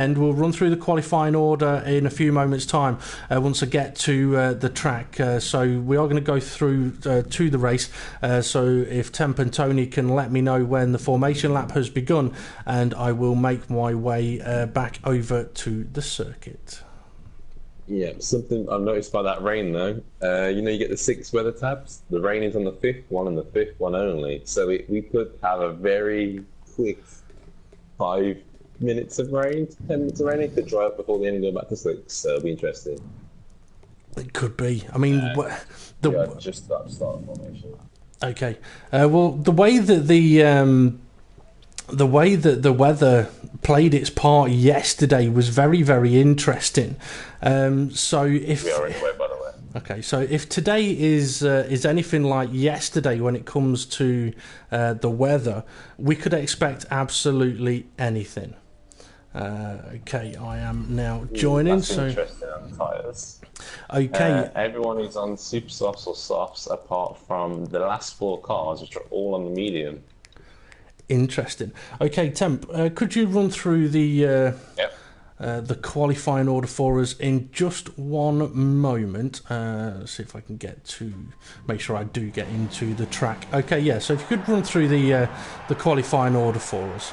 And we'll run through the qualifying order in a few moments' time once I get to the track. So we are going to go through to the race. So if Temp and Tony can let me know when the formation lap has begun, and I will make my way back over to the circuit. Yeah, something I've noticed by that rain though, you get the 6 weather tabs. The rain is on the 5th one and the 5th one only. So we could have a very quick 5 minutes of rain, 10 minutes of rain. It could dry up before the end and go back to 6, so it'll be interesting. It could be. I mean, just start the formation. Okay. Well, the way that the weather played its part yesterday was very, very interesting. So if we are anyway, by the way. Okay, so if today is anything like yesterday when it comes to the weather, we could expect absolutely anything. Okay, I am now joining. That's interesting on tyres. Okay. Everyone is on super softs or softs apart from the last 4 cars, which are all on the medium. Interesting. Okay, Temp, could you run through the qualifying order for us in just one moment? Let's see if I can make sure I do get into the track. Okay, yeah. So if you could run through the qualifying order for us.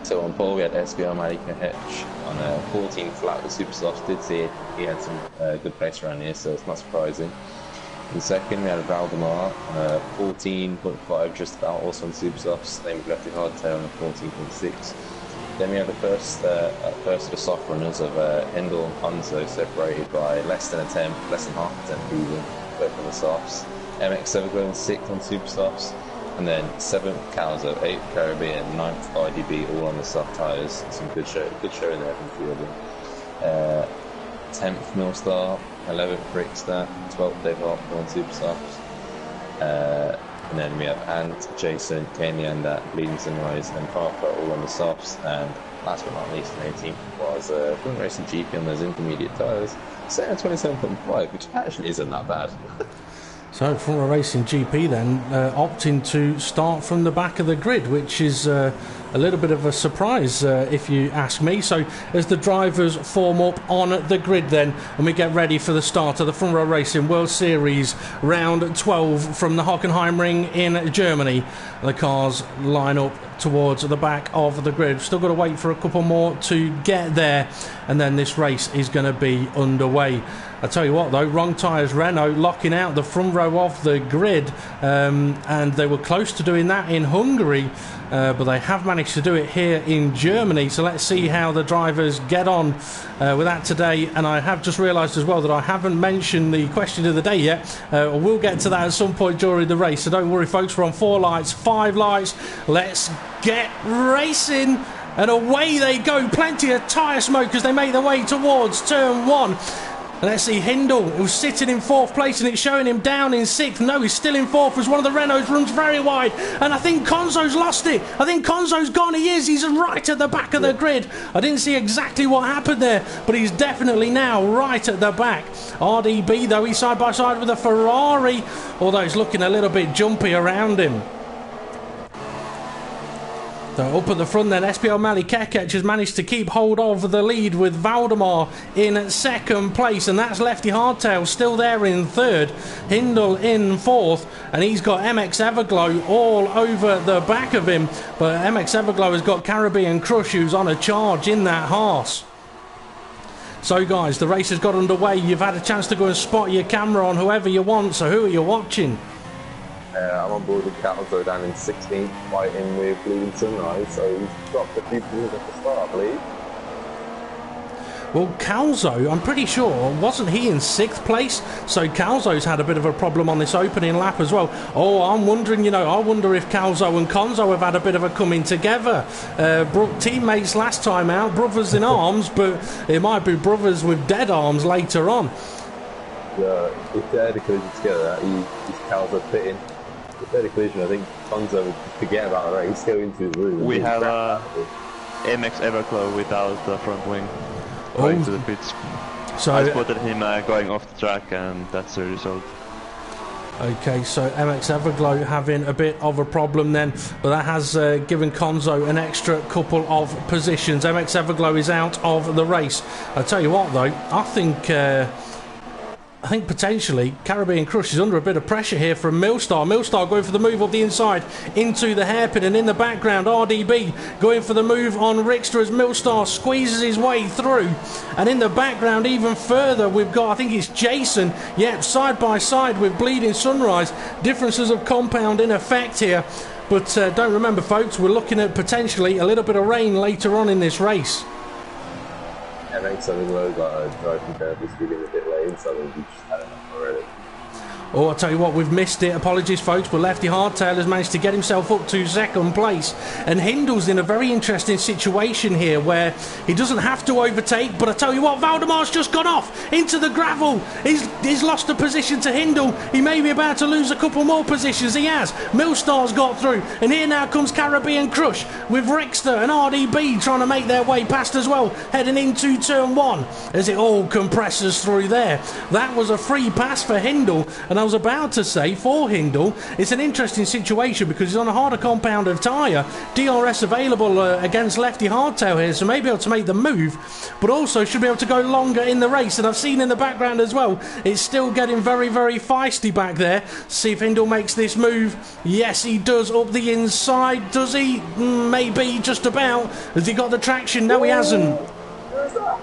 So on pole we had SBR Malika Hetch on a 14 flat with super softs. Did see it. He had some good pace around here, so it's not surprising. In second we had Valdemar on a 14.5 just about, also on super softs. Then we left it hardtail on a 14.6. Then we have the first of the soft runners of Hendel and Ponzo separated by less than half a temp even, both on the softs. MX Everglow 6th on super softs. And then 7th Calzo, 8th Caribbean, 9th IDB, all on the soft tyres. Some good show in there from fielding. 10th Millstar, 11th Brickster, 12th Dave Harper on super softs. And then we have Ant, Jason, Kenny, and Bleeding Sunrise, and Parker all on the softs. And last but not least, an 18th was Front Racing GP on those intermediate tyres. Set at 27.5, which actually isn't that bad. So Front Racing GP then opting to start from the back of the grid, which is a little bit of a surprise if you ask me. So as the drivers form up on the grid then, and we get ready for the start of the Front Row Racing World Series round 12 from the Hockenheimring in Germany, the cars line up towards the back of the grid. Still got to wait for a couple more to get there, and then this race is going to be underway. I tell you what though, Wrong Tyres Renault locking out the front row of the grid, and they were close to doing that in Hungary, but they have managed to do it here in Germany. So let's see how the drivers get on with that today. And I have just realised as well that I haven't mentioned the question of the day yet. We'll get to that at some point during the race, so don't worry folks, we're on 4 lights, 5 lights. Let's get racing. And away they go, plenty of tyre smoke as they make their way towards turn 1. Let's see, Hindle, who's sitting in 4th place, and it's showing him down in 6th. No, he's still in 4th as one of the Renaults runs very wide. And I think Konzo's lost it. I think Konzo's gone. He is. He's right at the back of the grid. I didn't see exactly what happened there, but he's definitely now right at the back. RDB, though, he's side by side with a Ferrari, although he's looking a little bit jumpy around him. So up at the front then, SPL Mali Kekec has managed to keep hold of the lead with Valdemar in 2nd place, and that's Lefty Hardtail still there in 3rd, Hindle in 4th, and he's got MX Everglow all over the back of him, but MX Everglow has got Caribbean Crush, who's on a charge in that Haas. So guys, the race has got underway. You've had a chance to go and spot your camera on whoever you want, so who are you watching? I'm on board with Calzo down in 16th, fighting with Bleeding Sunrise, so he's dropped a few balls at the start, I believe. Well, Calzo, I'm pretty sure, wasn't he in 6th place? So Calzo's had a bit of a problem on this opening lap as well. Oh, I'm wondering, I wonder if Calzo and Konzo have had a bit of a coming together. Teammates last time out, brothers in arms, but it might be brothers with dead arms later on. Yeah, if they had a collision together, he's Calzo pitting. If they had a collision, I think Konzo would forget about the race, go into his room. We have MX Everglow without the front wing going to the pits. So I spotted him going off the track, and that's the result. Okay, so MX Everglow having a bit of a problem then, but that has given Konzo an extra couple of positions. MX Everglow is out of the race. I tell you what, though, I think potentially Caribbean Crush is under a bit of pressure here from Millstar. Millstar going for the move up the inside into the hairpin, and in the background RDB going for the move on Rickster as Millstar squeezes his way through. And in the background even further we've got, I think it's Jason, yep, side by side with Bleeding Sunrise. Differences of compound in effect here, but don't remember folks, we're looking at potentially a little bit of rain later on in this race. I think something like a driving curve is feeling a bit late, so I think we just had enough already. Oh, I'll tell you what, we've missed it. Apologies, folks, but Lefty Hardtail has managed to get himself up to second place. And Hindle's in a very interesting situation here where he doesn't have to overtake, but I tell you what, Valdemar's just gone off into the gravel. He's lost a position to Hindle. He may be about to lose a couple more positions. He has. Millstar's got through. And here now comes Caribbean Crush with Rickster and RDB trying to make their way past as well, heading into turn one as it all compresses through there. That was a free pass for Hindle. And I was about to say, for Hindle, it's an interesting situation because he's on a harder compounded tyre. DRS available against Lefty Hardtail here, so may be able to make the move, but also should be able to go longer in the race. And I've seen in the background as well, it's still getting very, very feisty back there. See if Hindle makes this move. Yes, he does up the inside. Does he? Maybe, just about. Has he got the traction? No, he hasn't. Where's that?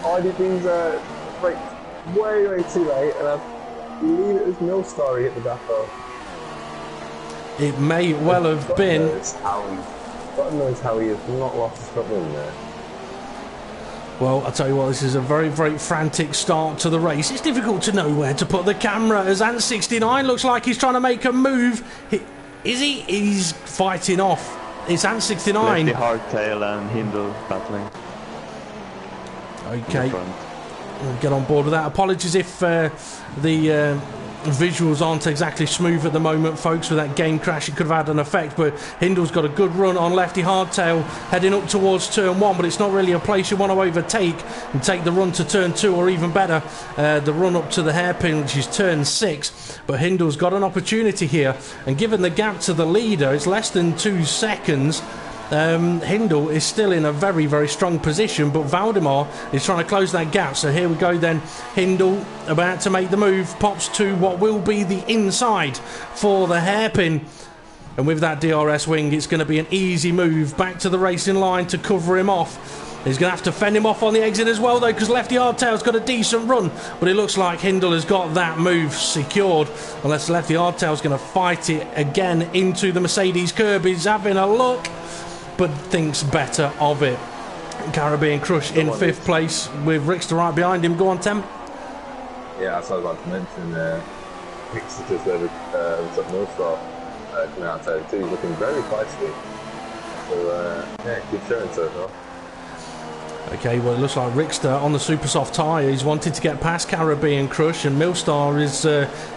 RDB's braked way too late, and I believe it was Millstar he hit the back of. It may well have been. God knows how he has not lost his front wing there. Well, I'll tell you what, this is a very, very frantic start to the race. It's difficult to know where to put the camera as Ant69 looks like he's trying to make a move. Is he? He's fighting off. It's Ant69. Lefty Hardtail and Hindle battling. Okay. We'll get on board with that. Apologies if the visuals aren't exactly smooth at the moment, folks. With that game crash, it could have had an effect, but Hindle's got a good run on Lefty Hardtail heading up towards turn one, but it's not really a place you want to overtake and take the run to turn two, or even better, the run up to the hairpin, which is turn six. But Hindle's got an opportunity here, and given the gap to the leader, it's less than 2 seconds. Hindle is still in a very, very strong position, but Valdemar is trying to close that gap. So here we go then. Hindle about to make the move, pops to what will be the inside for the hairpin. And with that DRS wing, it's going to be an easy move back to the racing line to cover him off. He's going to have to fend him off on the exit as well, though, because Lefty Hardtail's got a decent run. But it looks like Hindle has got that move secured, unless Lefty Hardtail's going to fight it again into the Mercedes curb. He's having a look, but thinks better of it. Caribbean Crush in 5th place with Rickster right behind him. Go on, Tem. Yeah, that's what I was about to mention. Rickster just over Millstar coming out turn two, looking very feisty. So, yeah, good showing so far. Okay, well, it looks like Rickster on the super soft tyre. He's wanted to get past Caribbean Crush, and Millstar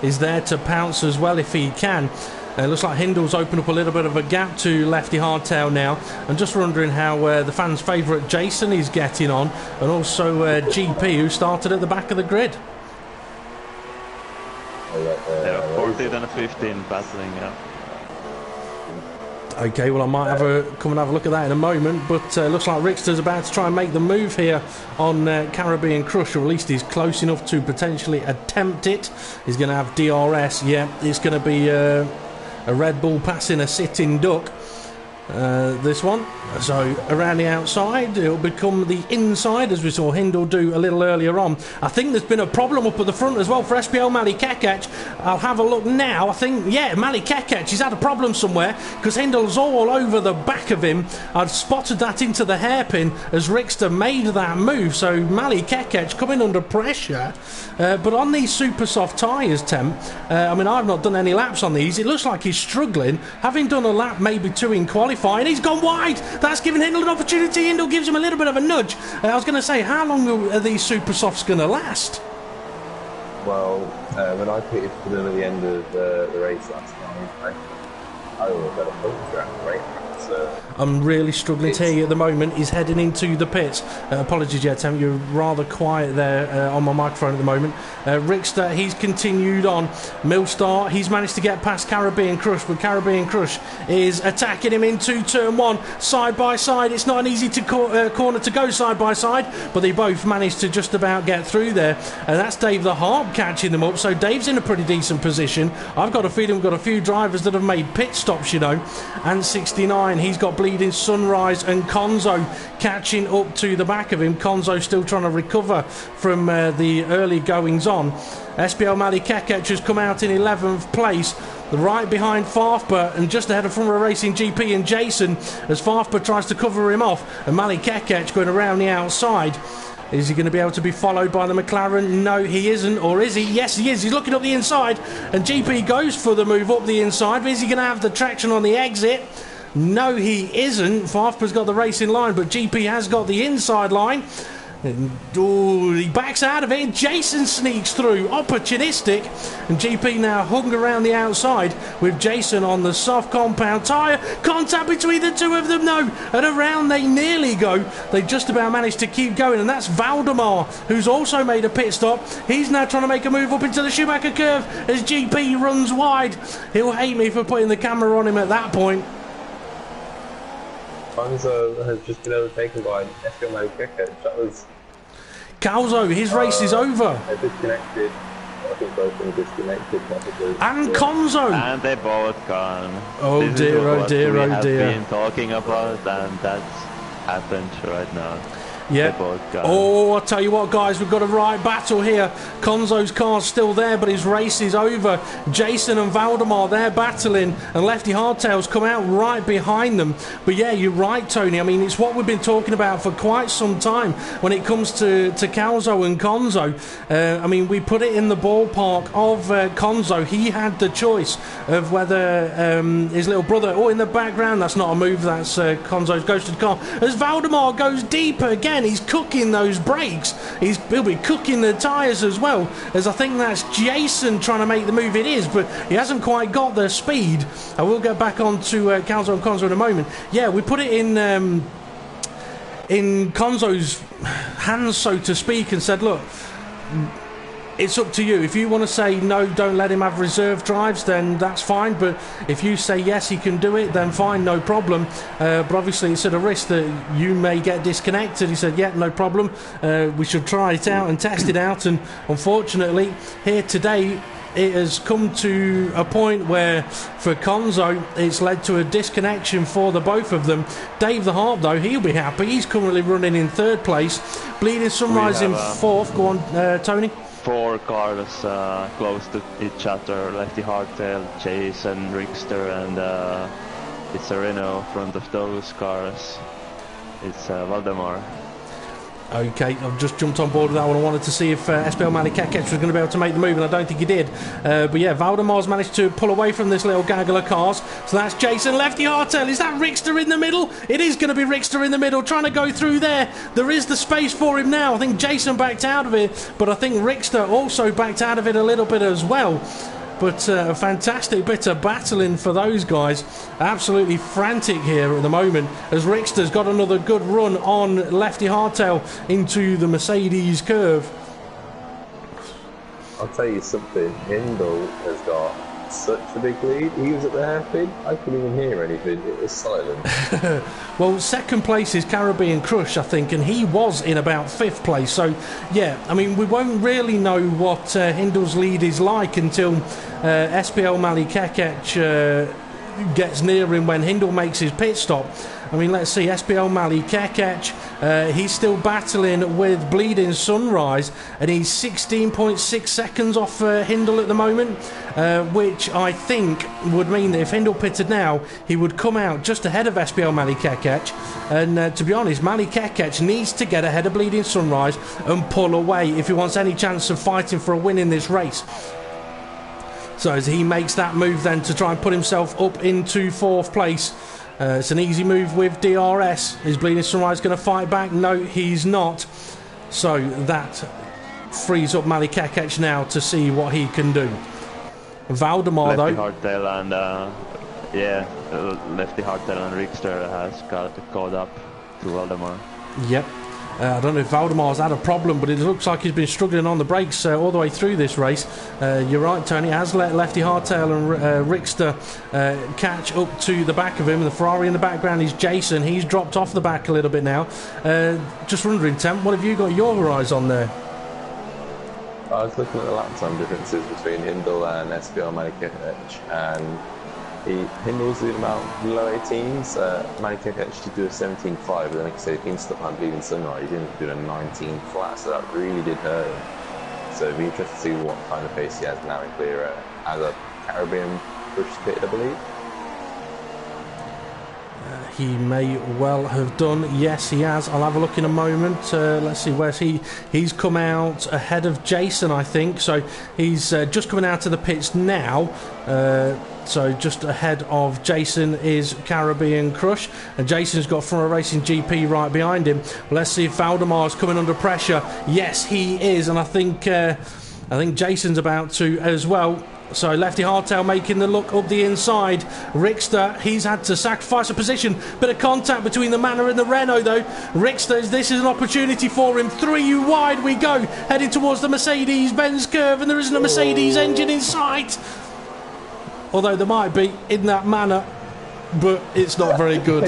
is there to pounce as well if he can. Looks like Hindle's opened up a little bit of a gap to Lefty Hardtail now. I'm just wondering how the fans' favourite Jason is getting on, and also GP, who started at the back of the grid. Yeah, 14th and 15 battling, yeah. Okay, well, I might come and have a look at that in a moment, but looks like Rickster's about to try and make the move here on Caribbean Crush, or at least he's close enough to potentially attempt it. He's going to have DRS. Yeah, it's going to be a Red Bull passing a sitting duck, this one. So around the outside, it'll become the inside, as we saw Hindle do a little earlier on. I think there's been a problem up at the front as well for SPL Mali Kekec. I'll have a look now. I think, yeah, Mali Kekec, he's had a problem somewhere, because Hindle's all over the back of him. I'd spotted that into the hairpin as Rickster made that move. So Mali Kekec coming under pressure. But on these super soft tyres, Temp, I mean, I've not done any laps on these. It looks like he's struggling, having done a lap, maybe 2 in qualifying. He's gone wide. That's given Hindle an opportunity. Hindle gives him a little bit of a nudge. I was going to say, how long are these super softs going to last? Well, when I pitted for them at the end of the race last time, I almost had a photograph right. So I'm really struggling to hear you at the moment. He's heading into the pits. Apologies, yeah, Tim, you're rather quiet there on my microphone at the moment. Rickster, he's continued on. Millstar, he's managed to get past Caribbean Crush, but Caribbean Crush is attacking him into turn one, side by side. It's not an easy corner to go side by side, but they both managed to just about get through there. And that's Dave the Harp catching them up, so Dave's in a pretty decent position. I've got a feeling we've got a few drivers that have made pit stops, you know. And 69, he's got Bleeding Sunrise and Konzo catching up to the back of him. Konzo still trying to recover from the early goings on. SBL Mali Kekech has come out in 11th place, right behind Farfba and just ahead of Front Row Racing GP and Jason as Farfba tries to cover him off, and Mali Kekech going around the outside. Is he going to be able to be followed by the McLaren? No, he isn't. Or is he? Yes, he is. He's looking up the inside, and GP goes for the move up the inside. Is he going to have the traction on the exit? No, he isn't. Farfba's got the racing line, but GP has got the inside line. Ooh, he backs out of it. Jason sneaks through, opportunistic, and GP now hung around the outside with Jason on the soft compound tyre. Contact between the two of them, no, and around they nearly go. They just about managed to keep going, and that's Valdemar, who's also made a pit stop. He's now trying to make a move up into the Schumacher curve as GP runs wide. He'll hate me for putting the camera on him at that point. Konzo has just been overtaken by SBL Mali Kekech. That was... Calzo, his race is over. They're disconnected. I think both of them disconnected. And Konzo! And they're both gone. Oh this dear, oh dear, we oh dear. have been talking about, and that's happened right now. Yeah. Oh, I'll tell you what, guys, we've got a right battle here. Konzo's car's still there, but his race is over. Jason and Valdemar, they're battling, and Lefty Hardtail's come out right behind them. But yeah, you're right, Tony. I mean, it's what we've been talking about for quite some time when it comes to Calzo and Konzo. I mean, we put it in the ballpark of Konzo. He had the choice of whether his little brother, in the background, that's not a move, that's Konzo's ghosted car. As Valdemar goes deeper again, he's cooking those brakes. He'll be cooking the tyres as well, as I think that's Jason trying to make the move. It is, but he hasn't quite got the speed. I will get back on to Calzo and Konzo in a moment. Yeah, we put it in Konzo's hands, so to speak, and said, look, it's up to you. If you want to say no, don't let him have reserve drives, then that's fine. But if you say yes, he can do it, then fine, no problem. But obviously it's at a risk that you may get disconnected. He said, yeah, no problem. We should try it out and test it out. And unfortunately, here today, it has come to a point where for Konzo it's led to a disconnection for the both of them. Dave the Harp, though, he'll be happy. He's currently running in third place. Bleeding Sunrise in fourth. Go on, Tony. 4 cars close to each other: Lefty Hardtail, Jason, Rickster, and it's a Renault. Front of those cars, it's Valdemar. Okay, I've just jumped on board with that one. I wanted to see if SBL Mali Kekech was going to be able to make the move, and I don't think he did. But yeah, Valdemar's managed to pull away from this little gaggle of cars. So that's Jason. Lefty Hardtail. Is that Rickster in the middle? It is going to be Rickster in the middle, trying to go through there. There is the space for him now. I think Jason backed out of it, but I think Rickster also backed out of it a little bit as well. But a fantastic bit of battling for those guys. Absolutely frantic here at the moment, as Rickster's got another good run on Lefty Hardtail into the Mercedes curve. I'll tell you something, Hindle has got such a big lead. He was at the hairpin. I couldn't even hear anything. It was silent. Well, second place is Caribbean Crush, I think, and he was in about 5th place. So, yeah, I mean, we won't really know what Hindle's lead is like until SBL Mali Kekech gets near him when Hindle makes his pit stop. I mean, let's see, SBL Mali Kekech, he's still battling with Bleeding Sunrise, and he's 16.6 seconds off Hindle at the moment, which I think would mean that if Hindle pitted now, he would come out just ahead of SBL Mali Kekech. And to be honest, Mali Kekech needs to get ahead of Bleeding Sunrise and pull away if he wants any chance of fighting for a win in this race. So as he makes that move then to try and put himself up into 4th place. It's an easy move with DRS. Is Bleeding Sunrise going to fight back? No, he's not. So that frees up Mali Kekech now to see what he can do. Valdemar, though. Hardtail and Yeah, Lefty Hardtail and Rickster has got caught up to Valdemar. Yep. I don't know if Valdemar's had a problem, but it looks like he's been struggling on the brakes all the way through this race. You're right, Tony. Has let Lefty Hardtail and Rickster catch up to the back of him. The Ferrari in the background is Jason. He's dropped off the back a little bit now. Just wondering, Temp, what have you got your eyes on there? I was looking at the lap time differences between Hindle and SBR Malikevich, and Hindle's doing about low 18s. Malikevich did do a 17.5, but then like I said, he pinched up on bleeding sunlight. He didn't do a 19 flat, so that really did hurt him. So it'd be interesting to see what kind of pace he has now in clear as a Caribbean push pit, I believe. He may well have done. Yes, he has. I'll have a look in a moment. Let's see, where's he? He's come out ahead of Jason, I think. So he's just coming out of the pits now. So just ahead of Jason is Caribbean Crush, and Jason's got Front Row Racing GP right behind him. Let's see if Valdemar's coming under pressure. Yes, he is, and I think Jason's about to as well. So Lefty Hardtail making the look up the inside. Rickster, he's had to sacrifice a position. Bit of contact between the Manor and the Renault though. Rickster, this is an opportunity for him. 3 wide we go, heading towards the Mercedes-Benz curve, and there isn't a Mercedes engine in sight. Although there might be in that Manor, but it's not very good.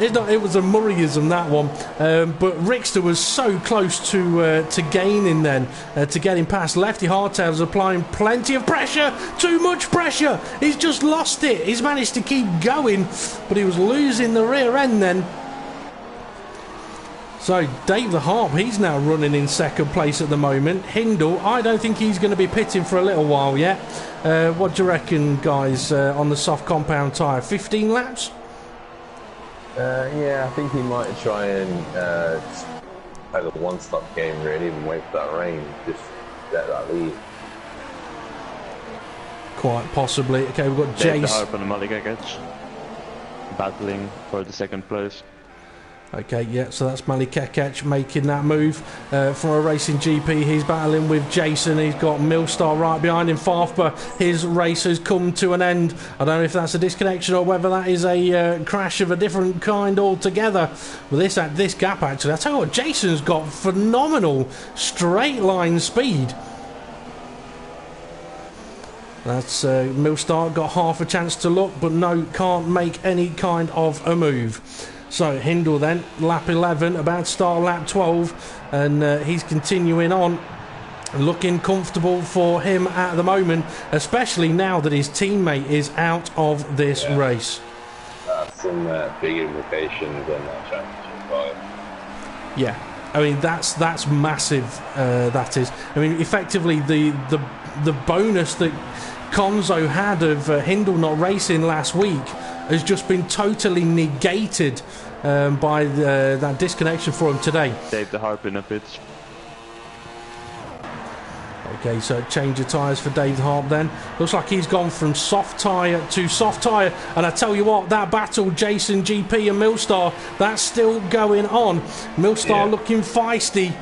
It was a Murrayism, that one. But Rickster was so close to gaining then, to getting past. Lefty Hardtail's applying plenty of pressure. Too much pressure. He's just lost it. He's managed to keep going, but he was losing the rear end then. So Dave the Harp, he's now running in second place at the moment. Hindle, I don't think he's going to be pitting for a little while yet. What do you reckon, guys, on the soft compound tyre? 15 laps? Yeah, I think he might try and play the one-stop game really and wait for that rain, just get that lead. Quite possibly. Okay, we've got Dave Jace. the Harp and Malikevich battling for the second place. Okay, yeah, so that's Malikevich making that move. From a Racing GP, he's battling with Jason. He's got Millstar right behind him. Farfba, his race has come to an end. I don't know if that's a disconnection or whether that is a crash of a different kind altogether. But this gap, actually, I tell you what, Jason's got phenomenal straight line speed. That's Millstar got half a chance to look, but no, can't make any kind of a move. So Hindle then, lap 11, about to start lap 12, and he's continuing on, looking comfortable for him at the moment, especially now that his teammate is out of this race. That's some big implications on that championship fight. Yeah, I mean that's massive. That is. I mean, effectively the bonus that Konzo had of Hindle not racing last week has just been totally negated by that disconnection for him today. Dave the Harp in a pitch. Okay, so change of tyres for Dave the Harp then. Looks like he's gone from soft tyre to soft tyre, and I tell you what, that battle, Jason GP and Millstar, that's still going on. Millstar looking feisty.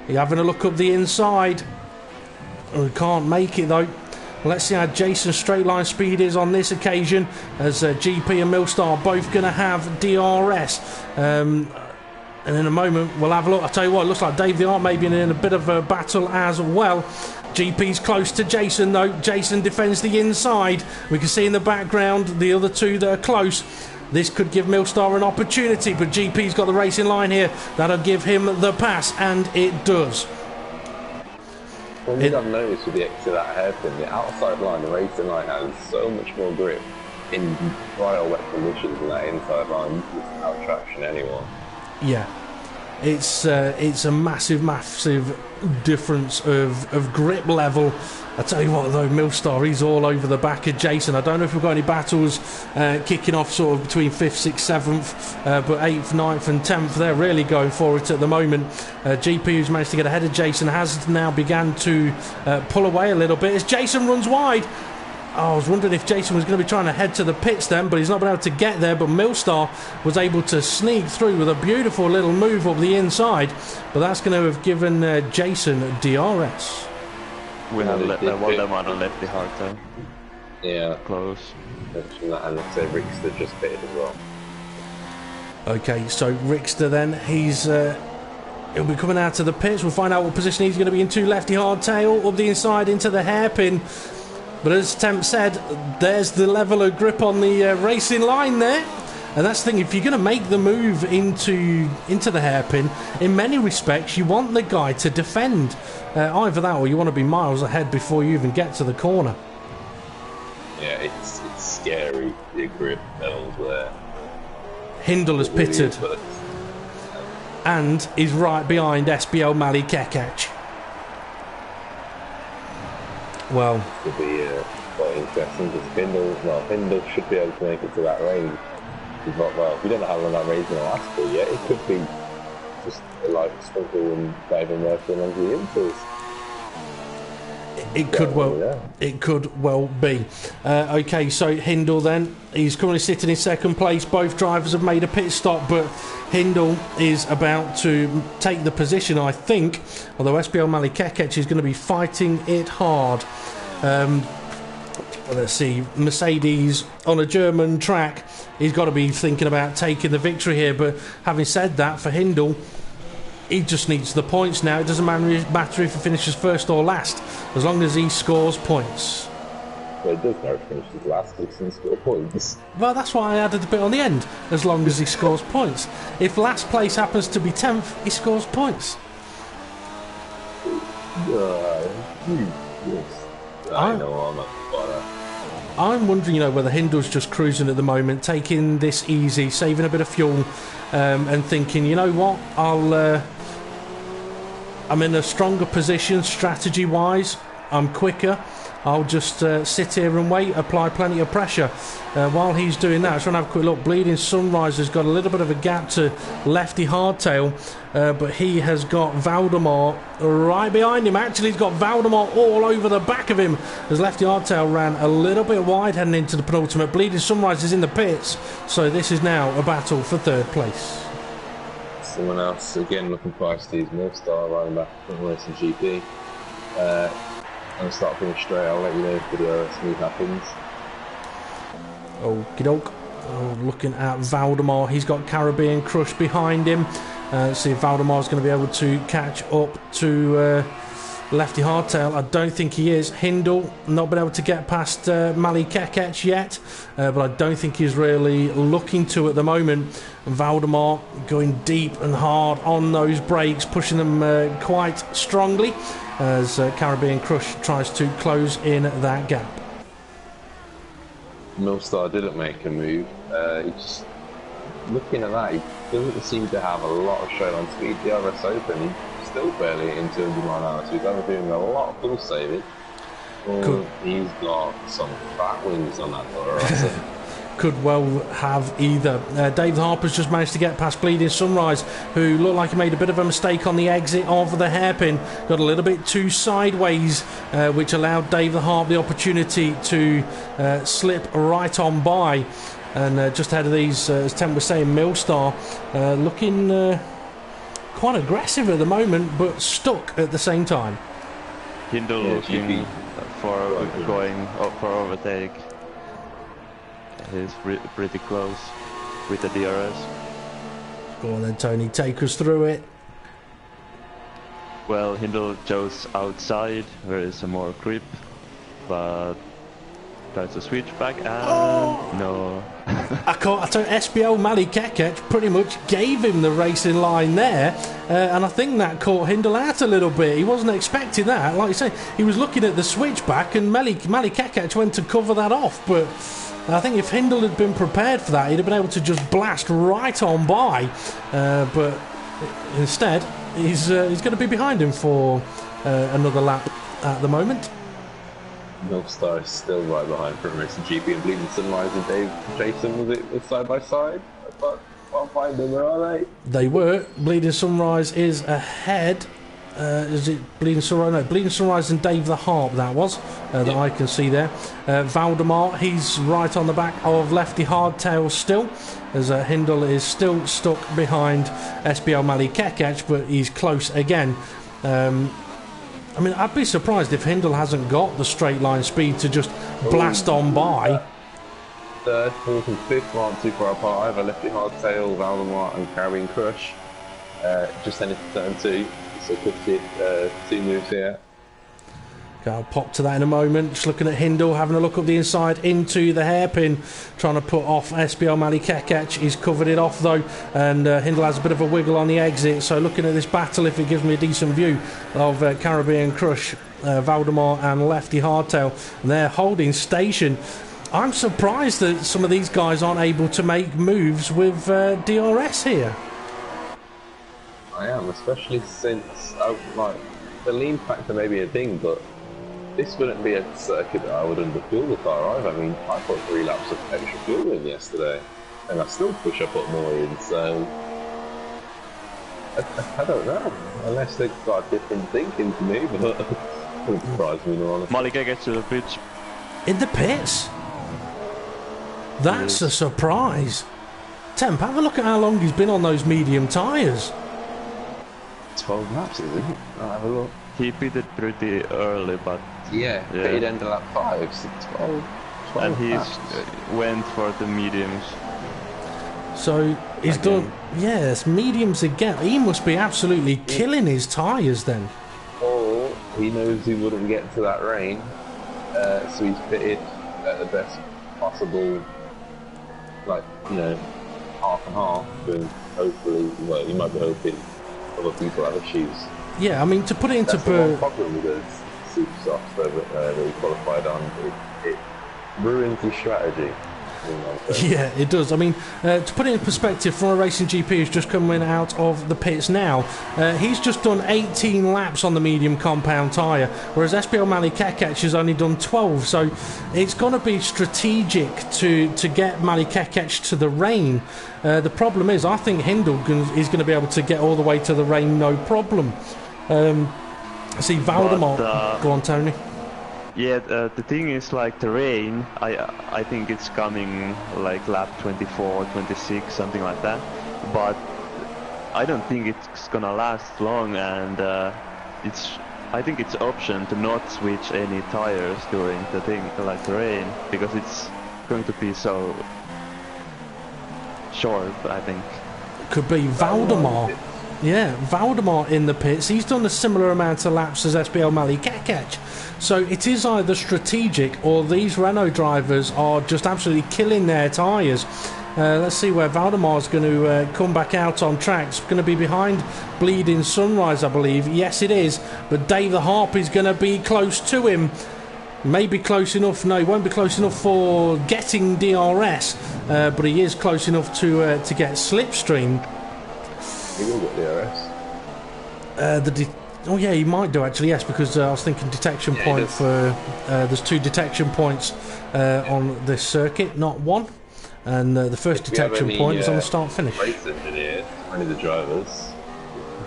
He's having a look up the inside. Oh, can't make it though. Let's see how Jason's straight line speed is on this occasion, as GP and Millstar both going to have DRS. And in a moment we'll have a look. I'll tell you what, it looks like Dave the Art may be in a bit of a battle as well. GP's close to Jason though. Jason defends the inside. We can see in the background the other two that are close. This could give Millstar an opportunity, but GP's got the racing line here. That'll give him the pass, and it does. One thing I've noticed with the exit of that hairpin, the outside line, the racing line has so much more grip in dry or wet conditions than that inside line without traction anymore. Yeah, it's a massive difference of grip level. I tell you what though, Millstar, he's all over the back of Jason. I don't know if we've got any battles kicking off sort of between 5th, 6th, 7th, but 8th, 9th and 10th, they're really going for it at the moment. GP, who's managed to get ahead of Jason, has now begun to pull away a little bit as Jason runs wide. I was wondering if Jason was going to be trying to head to the pits then, but he's not been able to get there. But Millstar was able to sneak through with a beautiful little move up the inside. But that's going to have given Jason DRS. We have Waldemar and Lefty Hardtail. Yeah. Close. Mention that, and so Rickster just pitted as well. Okay, so Rickster then, he'll be coming out of the pits. We'll find out what position he's going to be in. Lefty hardtail up the inside into the hairpin. But as Temp said, there's the level of grip on the racing line there. And that's the thing, if you're going to make the move into the hairpin, in many respects, you want the guy to defend. Either that or you want to be miles ahead before you even get to the corner. Yeah, it's scary, the grip levels there. Hindle has pitted. And is right behind SBL Mali Kekec. Well, could be quite interesting because Hindle should be able to make it to that range. Well, we don't know how long that range is going to last for yet. It could be just like Sprinkle and Dave and Murphy along the infields. It could well be. Okay, so Hindle then, he's currently sitting in second place. Both drivers have made a pit stop, but Hindle is about to take the position, I think. Although SBL Mali Kekec is going to be fighting it hard. Let's see, Mercedes on a German track, he's got to be thinking about taking the victory here. But having said that, for Hindle, he just needs the points now. It doesn't matter if he finishes first or last, as long as he scores points. Well, it does matter if he finishes last, because he can score points. Well, that's why I added a bit on the end, as long as he scores points. If last place happens to be 10th, he scores points. I know I'm not better. I'm wondering, whether Hindle's just cruising at the moment, taking this easy, saving a bit of fuel, and thinking, you know what, I'm in a stronger position strategy-wise. I'm quicker. I'll just sit here and wait, apply plenty of pressure. While he's doing that, I'm trying to have a quick look. Bleeding Sunrise has got a little bit of a gap to Lefty Hardtail, but he has got Valdemar right behind him. Actually, he's got Valdemar all over the back of him as Lefty Hardtail ran a little bit wide heading into the penultimate. Bleeding Sunrise is in the pits, so this is now a battle for third place. Someone else, again, looking feisty is Millstar, riding back from Racing GP. I'm start finish straight. I'll let you know if the smooth happens. Okie doke. Looking at Valdemar, he's got Caribbean Crush behind him. Let's see if Valdemar's going to be able to catch up to Lefty Hardtail. I don't think he is. Hindle not been able to get past Mali Kekec yet, but I don't think he's really looking to at the moment. Valdemar going deep and hard on those brakes, pushing them quite strongly as Caribbean Crush tries to close in that gap. Millstar didn't make a move. He's looking at that, he doesn't seem to have a lot of show on speed. The RS Open, he's still barely in 200 mile an hour, so he's either doing a lot of full saving, or he's got some fat wings on that door. Could well have either. Dave Harper's just managed to get past Bleeding Sunrise, who looked like he made a bit of a mistake on the exit of the hairpin. Got a little bit too sideways, which allowed Dave the Harp the opportunity to slip right on by. And just ahead of these, as Temp was saying, Millstar looking quite aggressive at the moment, but stuck at the same time. Hindle looking for going up for overtake. He's pretty close with the DRS. Go on then, Tony, take us through it. Well, Hindle chose outside where is some more grip, but tries to switch back and no. I thought SBL Mali Kekec pretty much gave him the racing line there, and I think that caught Hindle out a little bit. He wasn't expecting that. Like you say, he was looking at the switchback, and Mali Kekec went to cover that off, but I think if Hindle had been prepared for that, he'd have been able to just blast right on by. But instead, he's going to be behind him for another lap at the moment. Millstar is still right behind from Racing GP and Bleeding Sunrise and Dave Jason. Was it side by side? But can't find them. Where are they? They were. Bleeding Sunrise is ahead. Is it Bleeding Sunrise? No, Bleeding Sunrise and Dave the Harp, that was, that I can see there. Valdemar, he's right on the back of Lefty Hardtail still, as Hindle is still stuck behind SBL Mali Kekec, but he's close again. I mean, I'd be surprised if Hindle hasn't got the straight line speed to just blast on by. Third, fourth and fifth aren't too far apart either. Lefty Hardtail, Valdemar and Caribbean Crush. Just headed to turn 2, so could see 2 moves here. I'll pop to that in a moment. Just looking at Hindle, having a look up the inside into the hairpin, trying to put off SBL Mali Kekec. He's covered it off though, and Hindle has a bit of a wiggle on the exit. So looking at this battle, if it gives me a decent view of Caribbean Crush, Valdemar and Lefty Hardtail, and they're holding station. I'm surprised that some of these guys aren't able to make moves with DRS here. I am, especially since like the lean factor may be a thing, but this wouldn't be a circuit that I would underfuel the car either. I mean, I put 3 laps of extra fuel in yesterday, and I still push I put more in, so I don't know. Unless they've got a different thinking to me, but it wouldn't surprise me, in all honesty. Mali Kekec to the pitch. In the pits? That's a surprise. Temp, have a look at how long he's been on those medium tyres. 12 laps, isn't it? I'll have a look. He pitted pretty early, but Yeah, pitted end of lap 5, so 12 and he laps. went for the mediums. So he's done, yes, mediums again. He must be absolutely killing his tyres then. Or he knows he wouldn't get to that rain, so he's pitted at the best possible, like, you know, half and half, and hopefully, well, he might be hoping other people have issues. Yeah, I mean, to put it into That's the one problem with the super softs that he qualified on. It ruins his strategy. Yeah, it does. I mean, to put it in perspective, from a Racing GP who's just coming out of the pits now, he's just done 18 laps on the medium compound tyre, whereas SBL Mali Kekec has only done 12. So it's going to be strategic to get Mali Kekec to the rain. The problem is, I think Hindle is going to be able to get all the way to the rain, no problem. See, Valdemar. Go on, Tony. Yeah, the thing is, like, the rain, I think it's coming like lap 24, 26, something like that. But I don't think it's gonna last long, and I think it's option to not switch any tires during the thing, like the rain, because it's going to be so short, I think. Could be Valdemar. Yeah, Valdemar in the pits. He's done a similar amount of laps as SBL Mali Kekec. So it is either strategic or these Renault drivers are just absolutely killing their tyres. Let's see where Valdemar's going to come back out on track. It's going to be behind Bleeding Sunrise, I believe. Yes, it is. But Dave the Harp is going to be close to him. Maybe close enough. No, he won't be close enough for getting DRS. But he is close enough to get Slipstream. He will get DRS. Oh yeah, he might do actually. Yes, because I was thinking detection point for. There's 2 detection points on this circuit, not 1. And the first detection point is on the start finish. Race engineer, one of the drivers,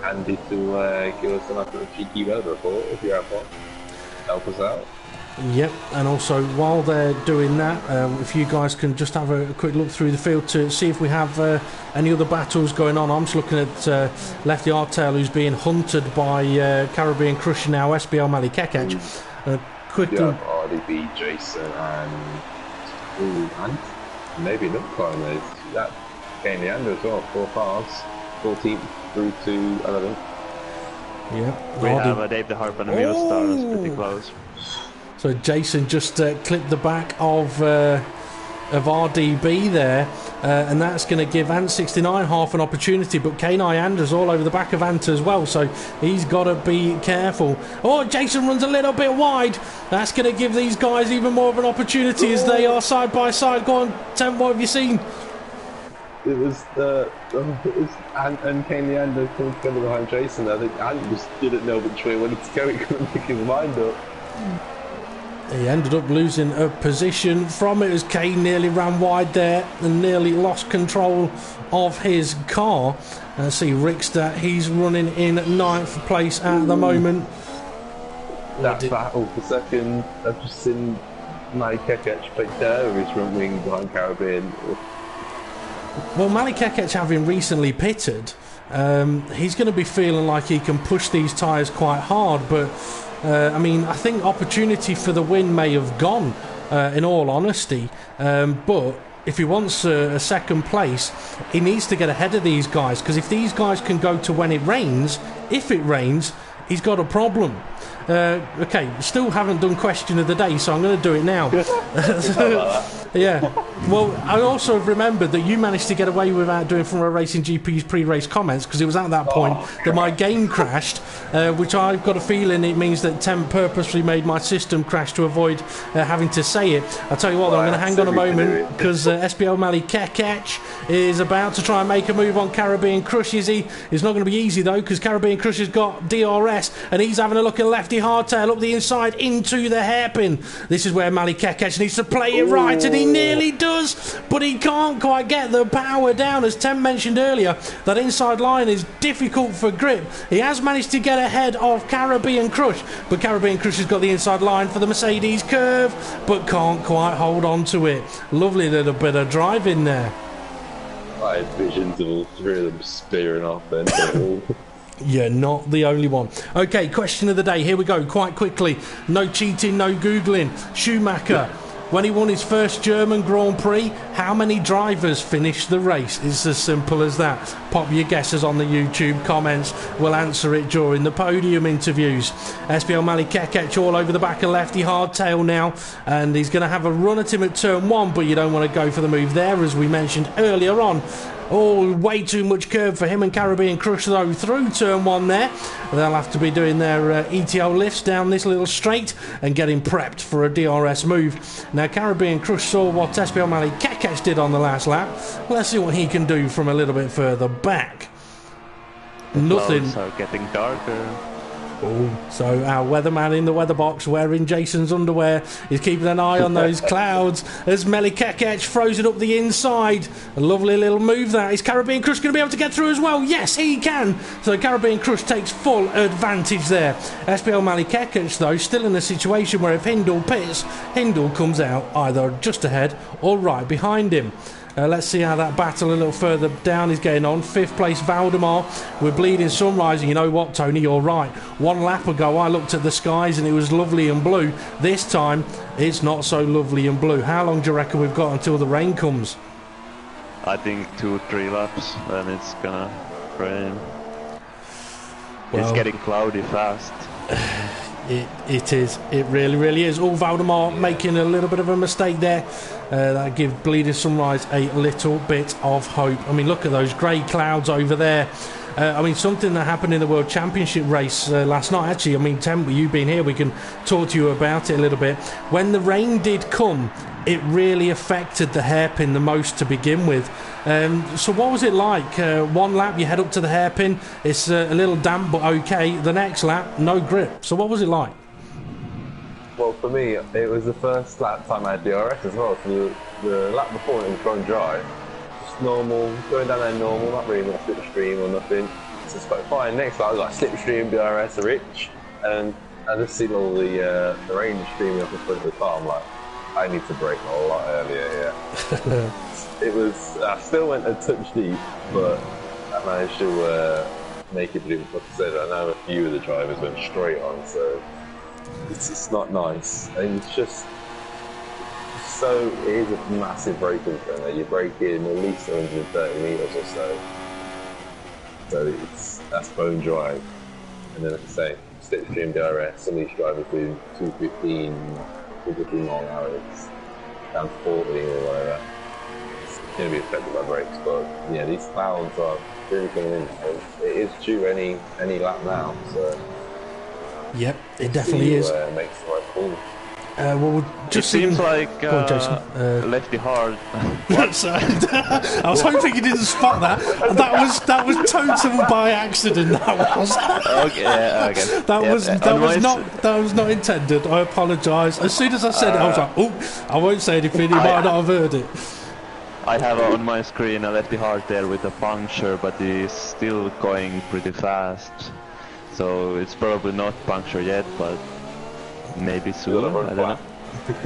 handy to give us another cheeky weather report if you have one. Help us out. Yep, and also while they're doing that, if you guys can just have a quick look through the field to see if we have any other battles going on. I'm just looking at Lefty Hardtail, who's being hunted by Caribbean Crush now, SBL Mali Kekec. Quickly. Yeah, RDB, Jason, and maybe another car in there. That came the under as well, 4 cars, 14th through to 11th. Yeah, we have Dave the Harp and Emil Stars pretty close. So Jason just clipped the back of RDB there, and that's going to give Ant69 half an opportunity, but Kenai Anders all over the back of Ant as well, so he's got to be careful. Oh, Jason runs a little bit wide. That's going to give these guys even more of an opportunity as they are side by side. Go on, Temp, what have you seen? It was Ant and Kenai Anders coming together behind Jason. I think Ant just didn't know which way he wanted to go. He couldn't make his mind up. He ended up losing a position from it as Kane nearly ran wide there and nearly lost control of his car. See Rickster, he's running in 9th place at the moment. That battle for second, I've just seen Mali Kekec play there with his front wing behind Caribbean. Well, Mali Kekec having recently pitted, he's going to be feeling like he can push these tyres quite hard, but I mean, I think opportunity for the win may have gone, in all honesty, but if he wants a second place, he needs to get ahead of these guys, because if these guys can go to when it rains, if it rains, he's got a problem. Okay, still haven't done question of the day, so I'm going to do it now. Yeah. Well, I also remembered that you managed to get away without doing from a Racing GP's pre-race comments, because it was at that point that my game crashed, which I've got a feeling it means that Temp purposely made my system crash to avoid having to say it. I'll tell you what, I'm going to hang on a moment, because SBL Mali Kekech is about to try and make a move on Caribbean Crush. It's not going to be easy though, because Caribbean Crush has got DRS, and he's having a look at Lefty Hardtail up the inside into the hairpin. This is where Mali Kekech needs to play it right, and he nearly does, but he can't quite get the power down. As Tem mentioned earlier, that inside line is difficult for grip. He has managed to get ahead of Caribbean Crush, but Caribbean Crush has got the inside line for the Mercedes curve, but can't quite hold on to it. Lovely little bit of driving there. I had visions of all three of them spearing off then. You're not the only one. Okay, question of the day. Here we go, quite quickly. No cheating, no Googling. Schumacher, when he won his first German Grand Prix, how many drivers finished the race? It's as simple as that. Pop your guesses on the YouTube comments. We'll answer it during the podium interviews. SBL Mali Kekech all over the back of Lefty Hardtail now, and he's going to have a run at him at turn 1, but you don't want to go for the move there, as we mentioned earlier on. Oh, way too much curve for him and Caribbean Crush though through turn 1 there. They'll have to be doing their ETO lifts down this little straight and getting prepped for a DRS move. Now Caribbean Crush saw what SBL Mali Kekech did on the last lap. Let's see what he can do from a little bit further back. Nothing. Clouds are getting darker. Oh, so our weatherman in the weather box wearing Jason's underwear is keeping an eye on those clouds as Mali Kekech throws it up the inside. A lovely little move that. Is Caribbean Crush going to be able to get through as well? Yes, he can. So Caribbean Crush takes full advantage there. SBL Mali Kekech, though, still in a situation where if Hindle pits, Hindle comes out either just ahead or right behind him. Let's see how that battle a little further down is getting on. 5th place Valdemar with Bleeding Sunrise. And you know what, Tony, you're right. 1 lap ago I looked at the skies and it was lovely and blue. This time it's not so lovely and blue. How long do you reckon we've got until the rain comes? I think 2-3 laps, then it's gonna rain. Well, it's getting cloudy fast. It is. It really is. Oh, Valdemar making a little bit of a mistake there. That gives Bleeding Sunrise a little bit of hope. I mean, look at those grey clouds over there. I mean, something that happened in the World Championship race last night, actually. I mean, Tem, you being here, we can talk to you about it a little bit. When the rain did come, it really affected the hairpin the most to begin with. So what was it like? 1 lap, you head up to the hairpin, it's a little damp, but okay. The next lap, no grip. So what was it like? Well, for me, it was the first lap time I had DRS as well. So the lap before it was going dry. Just normal, going down there normal, not really much slipstream or nothing. So it's quite fine. Next lap, I was like slipstream, DRS, rich. And I just seen all the rain streaming up in front of the car. I'm like, I need to brake a lot earlier, yeah. It was, I still went a touch deep, but I managed to make it through. Like I said, I know a few of the drivers went straight on, so it's not nice. And it's just, so, it is a massive braking turn there. You brake in at least 130 metres or so. So that's bone dry. And then like I say, slipstream DRS, some of these drivers do 215, 215 mile an hour, it's down to 40 or whatever. It's going to be affected by brakes, but yeah, these clouds are really coming in. It is due any lap now, so. Yep, it definitely is. Makes the right call. Well, just it seems like Lefty Hard. I was hoping you didn't spot that. That was total by accident. That was. Okay. That was not intended. I apologise. As soon as I said it, I was like, "Oh, I won't say anything. He might not have heard it." I have on my screen a Lefty Hard there with a puncture, but he's still going pretty fast. So it's probably not puncture yet, but maybe soon. I don't know.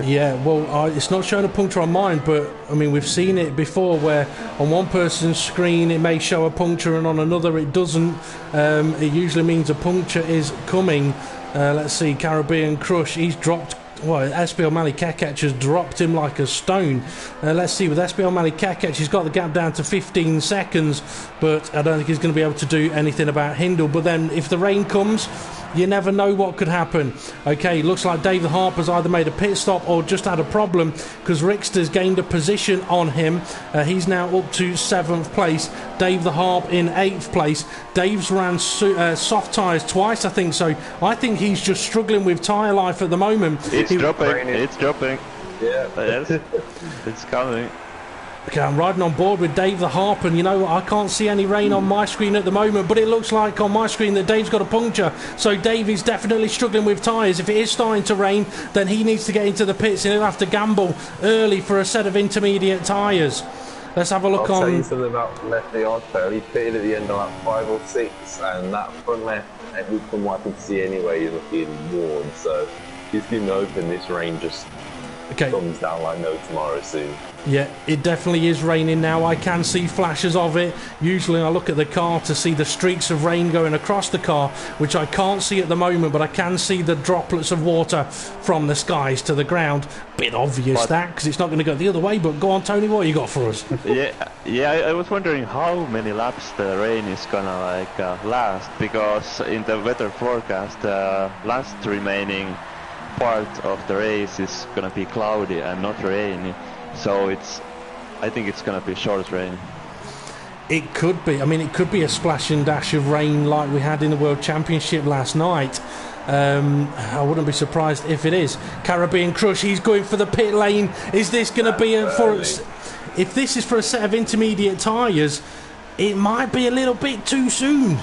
Yeah, well, it's not showing a puncture on mine, but I mean, we've seen it before where on one person's screen it may show a puncture and on another it doesn't. It usually means a puncture is coming. Let's see, Caribbean Crush, he's dropped. Well, SB O'Malley Kekech has dropped him like a stone. Let's see, with SB O'Malley Kekech, he's got the gap down to 15 seconds, but I don't think he's going to be able to do anything about Hindle. But then, if the rain comes, you never know what could happen. Okay, looks like Dave the Harper's either made a pit stop or just had a problem because Rickster's gained a position on him. He's now up to 7th place. Dave the Harp in 8th place. Dave's ran soft tyres twice, I think, so I think he's just struggling with tyre life at the moment. It's dropping. Yeah. Yes, it's coming. Okay, I'm riding on board with Dave the Harp, and you know what, I can't see any rain on my screen at the moment, but it looks like on my screen that Dave's got a puncture, so Dave is definitely struggling with tyres. If it is starting to rain, then he needs to get into the pits and he'll have to gamble early for a set of intermediate tyres. Let's have a look I'll on... tell you something about Lefty Hardtail. He pitted at the end of lap 5 or 6, and that front left, from what I can see anyway, is looking worn, so he's been open. This rain just comes down like no tomorrow soon. Yeah, it definitely is raining now. I can see flashes of it. Usually I look at the car to see the streaks of rain going across the car, which I can't see at the moment, but I can see the droplets of water from the skies to the ground. Bit obvious that, because it's not going to go the other way, but go on, Tony, what you got for us? Yeah, I was wondering how many laps the rain is gonna last, because in the weather forecast, last remaining part of the race is gonna be cloudy and not rainy. So I think it's going to be short rain. It could be. I mean, it could be a splash and dash of rain like we had in the World Championship last night. I wouldn't be surprised if it is. Caribbean Crush, he's going for the pit lane. Is this going to be if this is for a set of intermediate tyres, it might be a little bit too soon.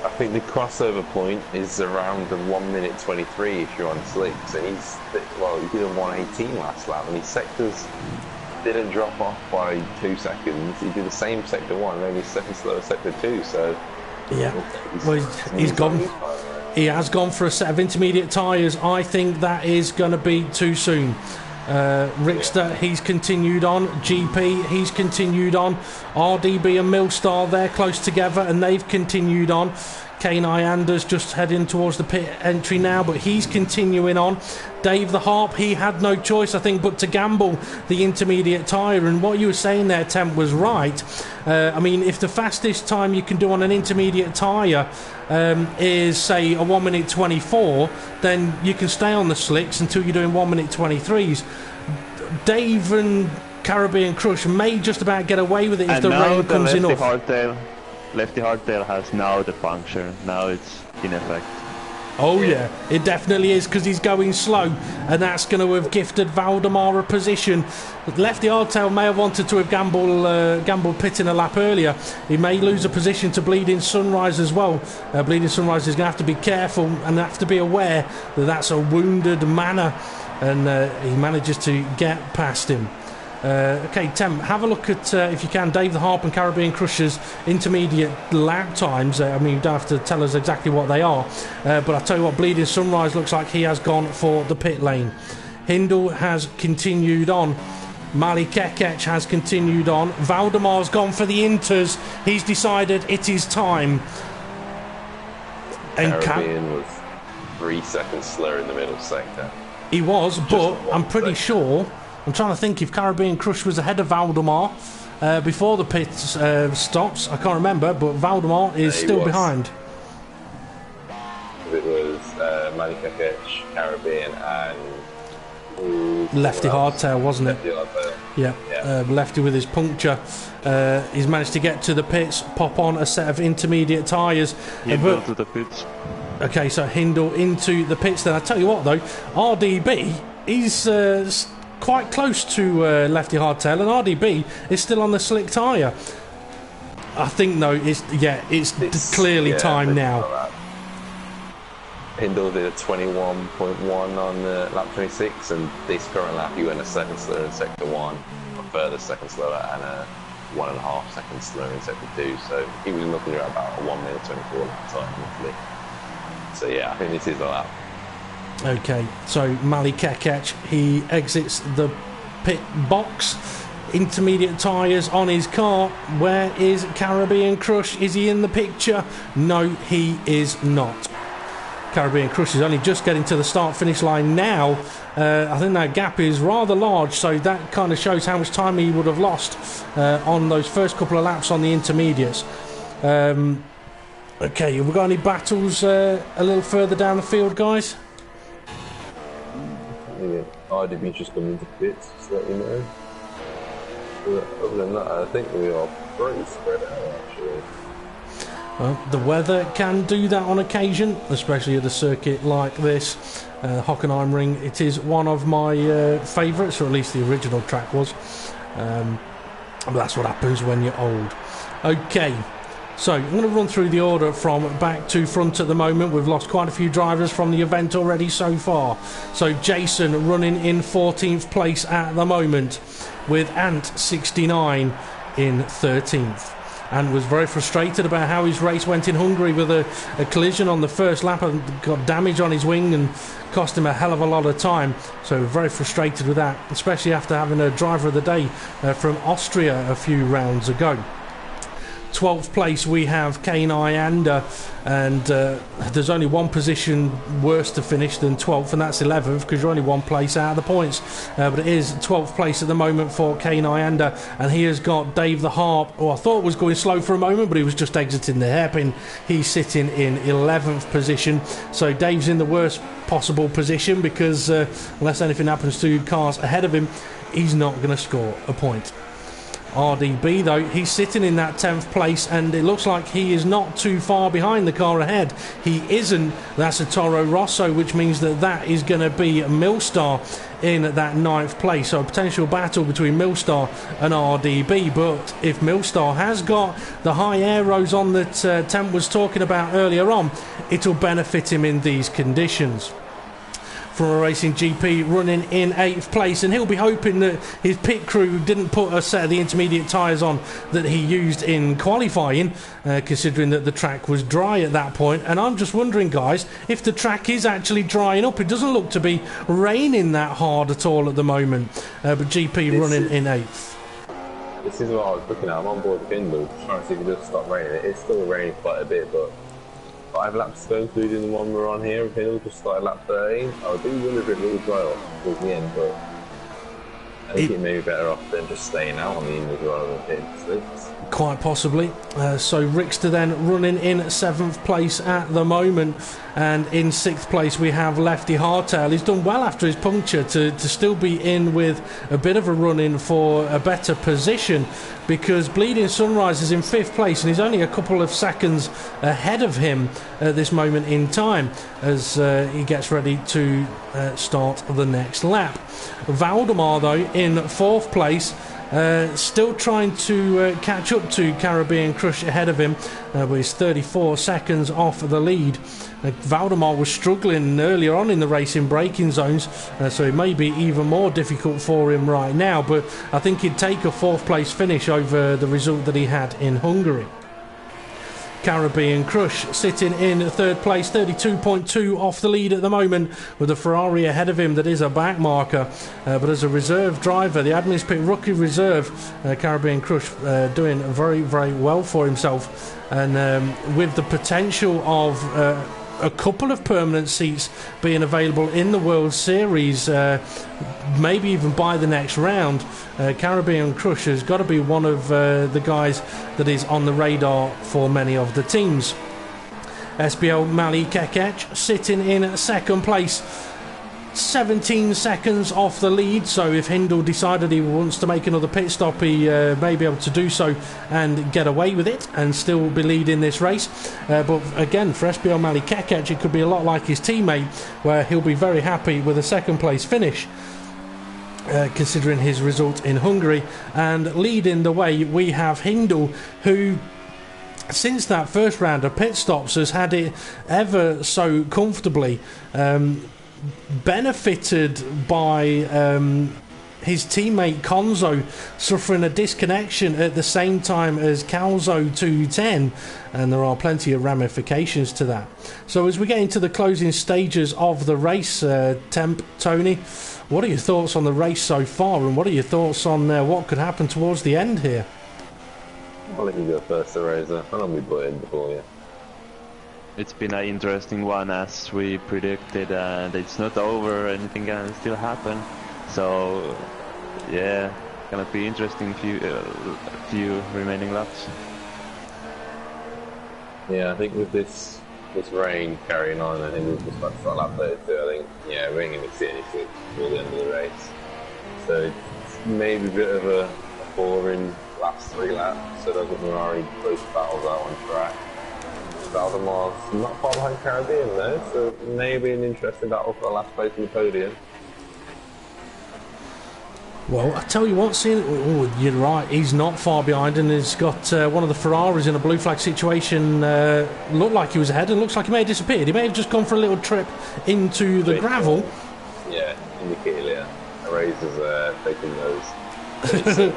I think the crossover point is around the 1 minute 23 if you're on slicks, and he did a 1:18 last lap, and his sectors didn't drop off by 2 seconds. He did the same sector 1, only second slower sector 2, so yeah, he's gone. He has gone for a set of intermediate tyres. I think that is going to be too soon. Rickster, he's continued on. GP, he's continued on. RDB and Millstar, they're close together and they've continued on. Kane Iander's just heading towards the pit entry now, but he's continuing on. Dave the Harp, he had no choice, I think, but to gamble the intermediate tyre. And what you were saying there, Temp, was right. I mean, if the fastest time you can do on an intermediate tyre is, say, a 1 minute 24, then you can stay on the slicks until you're doing 1 minute 23s. Dave and Caribbean Crush may just about get away with it if the rain comes enough. Lefty Hardtail has now the puncture. Now it's in effect. Oh yeah, it definitely is, because he's going slow, and that's going to have gifted Valdemar a position. Lefty Hardtail may have wanted to have gambled pitting a lap earlier. He may lose a position to Bleeding Sunrise as well. Bleeding Sunrise is going to have to be careful and have to be aware that that's a wounded Manor, and he manages to get past him. Okay, Tem, have a look at, if you can, Dave the Harp and Caribbean Crushers intermediate lap times. I mean, you don't have to tell us exactly what they are, but I'll tell you what, Bleeding Sunrise looks like he has gone for the pit lane. Hindle has continued on. Mali Kekech has continued on. Valdemar's gone for the inters. He's decided it is time. And Caribbean was 3 seconds slower in the middle sector. He was, but I'm pretty sure... I'm trying to think if Caribbean Crush was ahead of Valdemar before the pit stops. I can't remember, but Valdemar is still behind. It was Mali Kekech, Caribbean, and Lefty Hardtail, wasn't it? Lefty Hardtail. Yeah. Lefty with his puncture. He's managed to get to the pits, pop on a set of intermediate tyres. Hindle to the pits. Okay, so Hindle into the pits. Then I tell you what, though, RDB, he's quite close to Lefty Hardtail, and RDB is still on the slick tyre. I think, though, it's clearly time now. Hindle did a 21.1 on lap 26, and this current lap he went a second slower in sector 1, a further second slower, and a 1.5 seconds slower in sector 2, so he was looking at about a 1 minute 24 lap time roughly. So yeah, I think this is a lap. Okay, so Mali Kekec, he exits the pit box. Intermediate tyres on his car. Where is Caribbean Crush? Is he in the picture? No, he is not. Caribbean Crush is only just getting to the start-finish line now. I think that gap is rather large, so that kind of shows how much time he would have lost on those first couple of laps on the intermediates. Okay, have we got any battles a little further down the field, guys? Yeah, RDB just coming into pits, just to let you know. But other than that, I think we are pretty spread out, actually. Well, the weather can do that on occasion, especially at a circuit like this. Hockenheimring, it is one of my favourites, or at least the original track was. But that's what happens when you're old. Okay, so I'm going to run through the order from back to front at the moment. We've lost quite a few drivers from the event already so far. So Jason running in 14th place at the moment, with Ant69 in 13th. And was very frustrated about how his race went in Hungary with a collision on the first lap and got damage on his wing and cost him a hell of a lot of time. So very frustrated with that, especially after having a driver of the day from Austria a few rounds ago. 12th place we have Kane Ianda, and there's only one position worse to finish than 12th, and that's 11th, because you're only one place out of the points. But it is 12th place at the moment for Kane Ianda, and he has got Dave the Harp, who I thought was going slow for a moment, but he was just exiting the hairpin. He's sitting in 11th position, so Dave's in the worst possible position, because unless anything happens to cars ahead of him, he's not going to score a point. RDB, though, he's sitting in that 10th place, and it looks like he is not too far behind the car ahead. He isn't. That's a Toro Rosso, which means that is going to be Milstar in that 9th place. So a potential battle between Milstar and RDB. But if Milstar has got the high aeros on that Temp was talking about earlier on, it'll benefit him in these conditions. From a Racing GP running in 8th place, and he'll be hoping that his pit crew didn't put a set of the intermediate tyres on that he used in qualifying, considering that the track was dry at that point. And I'm just wondering, guys, if the track is actually drying up. It doesn't look to be raining that hard at all at the moment, but GP running in 8th. This is what I was looking at. I'm on board with Kindle, trying to see if it does stop raining. It's still raining quite a bit, but 5 laps to go, including the one we're on here. If Hill just started lap 13, I do wonder if it will dry off towards the end, but I think it may be better off than just staying out on the end rather than hitting slicks. Quite possibly. So Rickster then running in 7th place at the moment, and in 6th place we have Lefty Hardtail. He's done well after his puncture to still be in with a bit of a run in for a better position, because Bleeding Sunrise is in 5th place and he's only a couple of seconds ahead of him at this moment in time as he gets ready to start the next lap. Valdemar, though, in 4th place, still trying to catch up to Caribbean Crush ahead of him, but he's 34 seconds off the lead. Valdemar was struggling earlier on in the race in braking zones, so it may be even more difficult for him right now, but I think he'd take a 4th place finish over the result that he had in Hungary. Caribbean Crush sitting in 3rd place, 32.2 off the lead at the moment, with a Ferrari ahead of him that is a back marker, but as a reserve driver, the Admin's Pit rookie reserve, Caribbean Crush doing very, very well for himself, and with the potential of a couple of permanent seats being available in the World Series, maybe even by the next round. Caribbean Crush has got to be one of the guys that is on the radar for many of the teams. SBL Mali Kekec sitting in 2nd place, 17 seconds off the lead, so if Hindle decided he wants to make another pit stop, he may be able to do so and get away with it and still be leading this race. But again, for SBL Mali Kekec, it could be a lot like his teammate, where he'll be very happy with a 2nd place finish, considering his result in Hungary. And leading the way we have Hindle, who since that first round of pit stops has had it ever so comfortably, benefited by his teammate Konzo suffering a disconnection at the same time as Calzo 210, and there are plenty of ramifications to that. So as we get into the closing stages of the race, Temp, Tony, what are your thoughts on the race so far, and what are your thoughts on what could happen towards the end here? I'll let you go first, Arazor. I don't be butting before you. It's been an interesting one, as we predicted, and it's not over. Anything can still happen. So, yeah, gonna be interesting few remaining laps. Yeah, I think with this rain carrying on, I think we've just got to start lap 32. I think, yeah, we ain't gonna see anything before the end of the race. So it's maybe a bit of a boring last 3 laps, so those Ferrari close battles out on track. Valdemar's not far behind Caribbean though, so maybe an interesting battle for the last place in the podium. Well, I tell you what, you're right, he's not far behind, and he's got one of the Ferraris in a blue flag situation. Looked like he was ahead, and looks like he may have disappeared. He may have just gone for a little trip into the gravel. Yeah, indicated later. Arazor's taking those.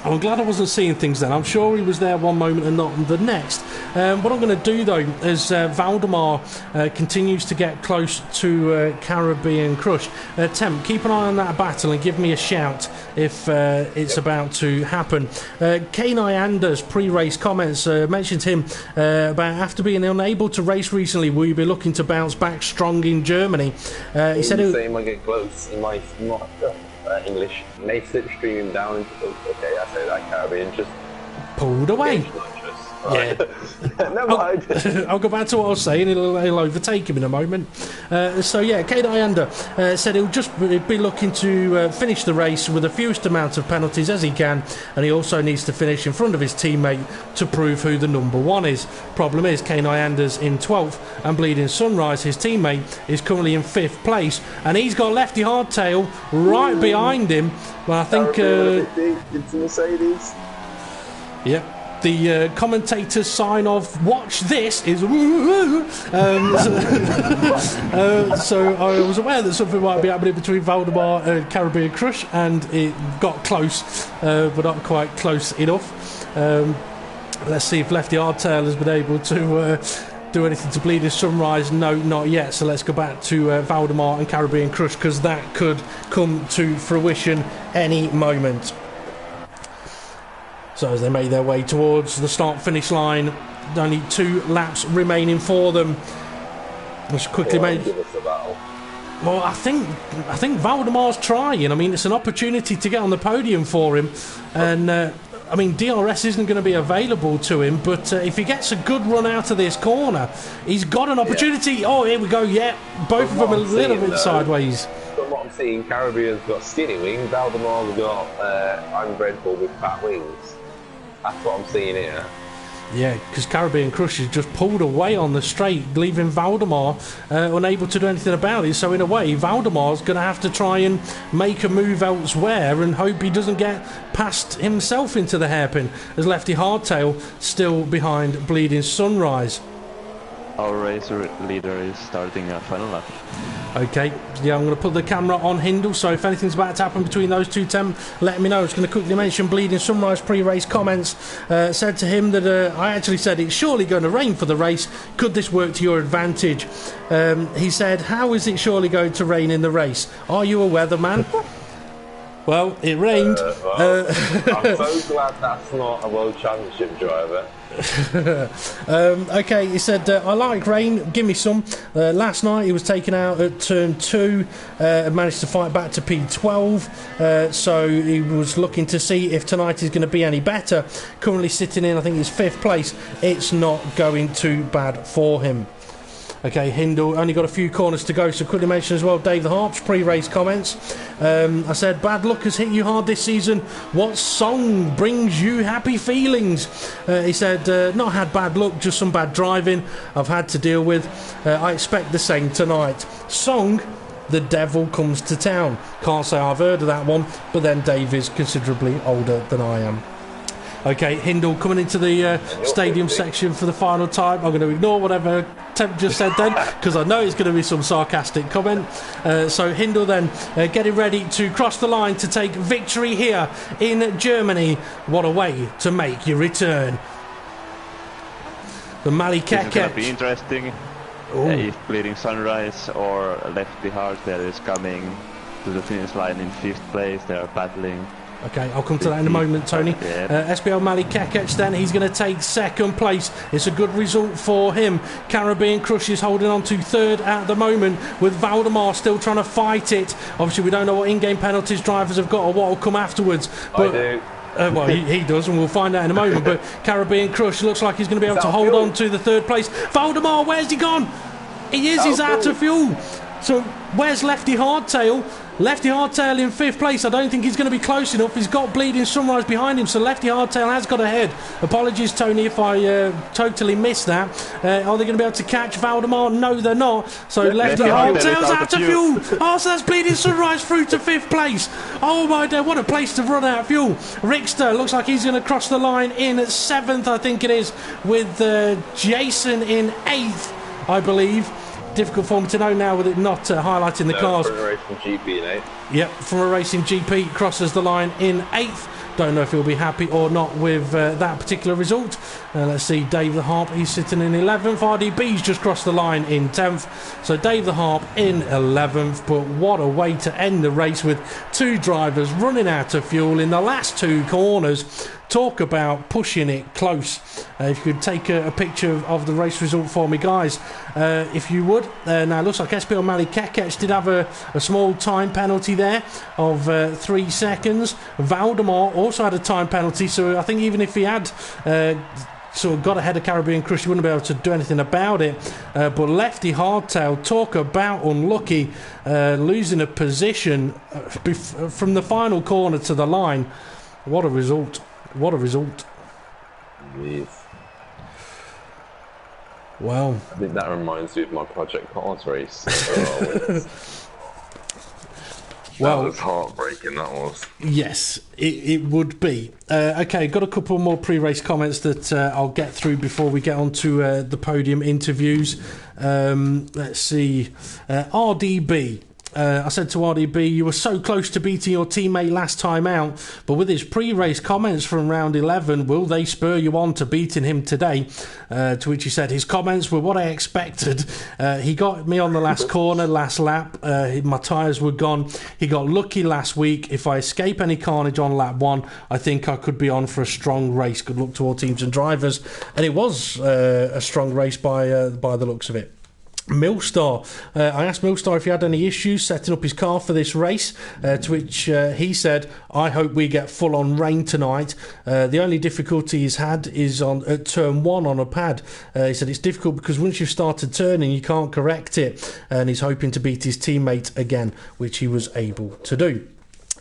I'm glad I wasn't seeing things then. I'm sure he was there one moment and not the next. What I'm going to do, though, as Valdemar continues to get close to Caribbean Crush, Temp, keep an eye on that battle and give me a shout if it's about to happen. Kenai Anders' pre-race comments mentioned him about after being unable to race recently, will you be looking to bounce back strong in Germany? He said he might get close. He might not. English, may slipstream him down into the, okay, I say that Caribbean just pulled away. Right. Yeah. Never mind. I'll go back to what I was saying. He'll overtake him in a moment. So yeah, Kate Ianda said he'll just be looking to finish the race with the fewest amount of penalties as he can, and he also needs to finish in front of his teammate to prove who the number one is. Problem is, Kate Ianda's in 12th, and Bleeding Sunrise, his teammate, is currently in 5th place, and he's got Lefty Hardtail right behind him. Well, I think it's Mercedes. Yeah. The commentator's sign of "Watch this" is so I was aware that something might be happening between Valdemar and Caribbean Crush, and it got close, but not quite close enough. Let's see if Lefty Hardtail has been able to do anything to bleed his Sunrise. No, not yet. So let's go back to Valdemar and Caribbean Crush, because that could come to fruition any moment. So as they made their way towards the start-finish line, only 2 laps remaining for them. Which quickly made. Well, I think Valdemar's trying. I mean, it's an opportunity to get on the podium for him, and I mean, DRS isn't going to be available to him. But if he gets a good run out of this corner, he's got an opportunity. Yeah. Oh, here we go. Yeah, both of them a little bit sideways. From what I'm seeing, Caribbean's got skinny wings. Valdemar's got I'm Red Bull with fat wings. That's what I'm seeing here. Yeah, because Caribbean Crush has just pulled away on the straight, leaving Valdemar unable to do anything about it. So in a way, Valdemar's going to have to try and make a move elsewhere and hope he doesn't get past himself into the hairpin, as Lefty Hardtail still behind Bleeding Sunrise. Our race leader is starting a final lap. Okay, yeah, I'm going to put the camera on Hindle, so if anything's about to happen between those two, let me know. I'm just going to quickly mention Bleeding Sunrise pre-race comments. Said to him that I actually said it's surely going to rain for the race. Could this work to your advantage? He said, how is it surely going to rain in the race? Are you a weatherman? Well, it rained. I'm so glad that's not a World Championship driver. Okay, he said, I like rain, give me some. Last night he was taken out at turn 2 and managed to fight back to P12, so he was looking to see if tonight is going to be any better. Currently sitting in, I think, his 5th place. It's not going too bad for him. Okay, Hindle only got a few corners to go, so quickly mention as well Dave the Harp's pre-race comments. I said, bad luck has hit you hard this season. What song brings you happy feelings? He said, not had bad luck, just some bad driving I've had to deal with. I expect the same tonight. Song, The Devil Comes to Town. Can't say I've heard of that one, but then Dave is considerably older than I am. Okay, Hindle coming into the stadium section for the final time. I'm going to ignore whatever Temp just said then, because I know it's going to be some sarcastic comment. So Hindle then getting ready to cross the line to take victory here in Germany. What a way to make your return. The Mali Kekec. It's going to be interesting if Bleeding Sunrise or Lefty Hardtail is coming to the finish line in 5th place. They are battling. Okay, I'll come to that in a moment, Tony. SBL Mali Kekec then, he's going to take 2nd place. It's a good result for him. Caribbean Crush is holding on to 3rd at the moment, with Valdemar still trying to fight it. Obviously, we don't know what in-game penalties drivers have got or what will come afterwards. But, I do. Well, he does, and we'll find out in a moment. But Caribbean Crush looks like he's going to be able to hold on to the 3rd place. Valdemar, where's he gone? He's out of fuel. So where's Lefty Hardtail? Lefty Hardtail in 5th place. I don't think he's going to be close enough. He's got Bleeding Sunrise behind him, so Lefty Hardtail has got ahead. Apologies, Tony, if I totally missed that. Are they going to be able to catch Valdemar? No, they're not. So Lefty Hardtail's out of fuel. Oh, so that's Bleeding Sunrise through to 5th place. Oh my God, what a place to run out of fuel. Rickster looks like he's going to cross the line in 7th, I think it is, with Jason in 8th, I believe. Difficult for me to know now with it not highlighting the cars. From a Racing GP in 8th. Yep, from a Racing GP crosses the line in 8th. Don't know if he'll be happy or not with that particular result. Let's see, Dave the Harp, he's sitting in 11th. RDB's just crossed the line in 10th. So Dave the Harp in 11th. But what a way to end the race with 2 drivers running out of fuel in the last 2 corners. Talk about pushing it close. If you could take a picture of the race result for me, guys, if you would. Now, it looks like SPL Mali Kekec did have a small time penalty there of 3 seconds. Valdemar also had a time penalty, so I think even if he had sort of got ahead of Caribbean Crush, he wouldn't be able to do anything about it. But Lefty Hardtail, talk about unlucky, losing a position from the final corner to the line. What a result. What a result. Yes. Well, I think that reminds me of my Project Cars race. Well, that was heartbreaking, that was. Yes, it would be. Okay, got a couple more pre-race comments that I'll get through before we get on to the podium interviews. Let's see. RDB. I said to RDB, you were so close to beating your teammate last time out, but with his pre-race comments from round 11, will they spur you on to beating him today? To which he said, his comments were what I expected. He got me on the last corner, last lap. My tyres were gone. He got lucky last week. If I escape any carnage on lap 1, I think I could be on for a strong race. Good luck to all teams and drivers. And it was a strong race by the looks of it. Millstar, I asked Millstar if he had any issues setting up his car for this race, to which he said, I hope we get full on rain tonight. The only difficulty he's had is at turn 1 on a pad. He said it's difficult because once you've started turning you can't correct it, and he's hoping to beat his teammate again, which he was able to do.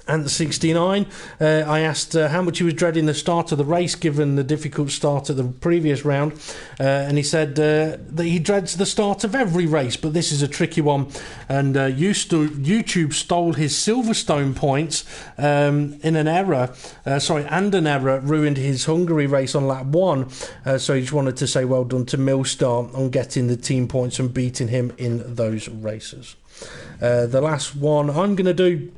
And 69, I asked how much he was dreading the start of the race given the difficult start of the previous round, and he said that he dreads the start of every race, but this is a tricky one, and YouTube stole his Silverstone points in an error, and an error ruined his Hungary race on lap 1, so he just wanted to say well done to Millstar on getting the team points and beating him in those races. The last one I'm going to do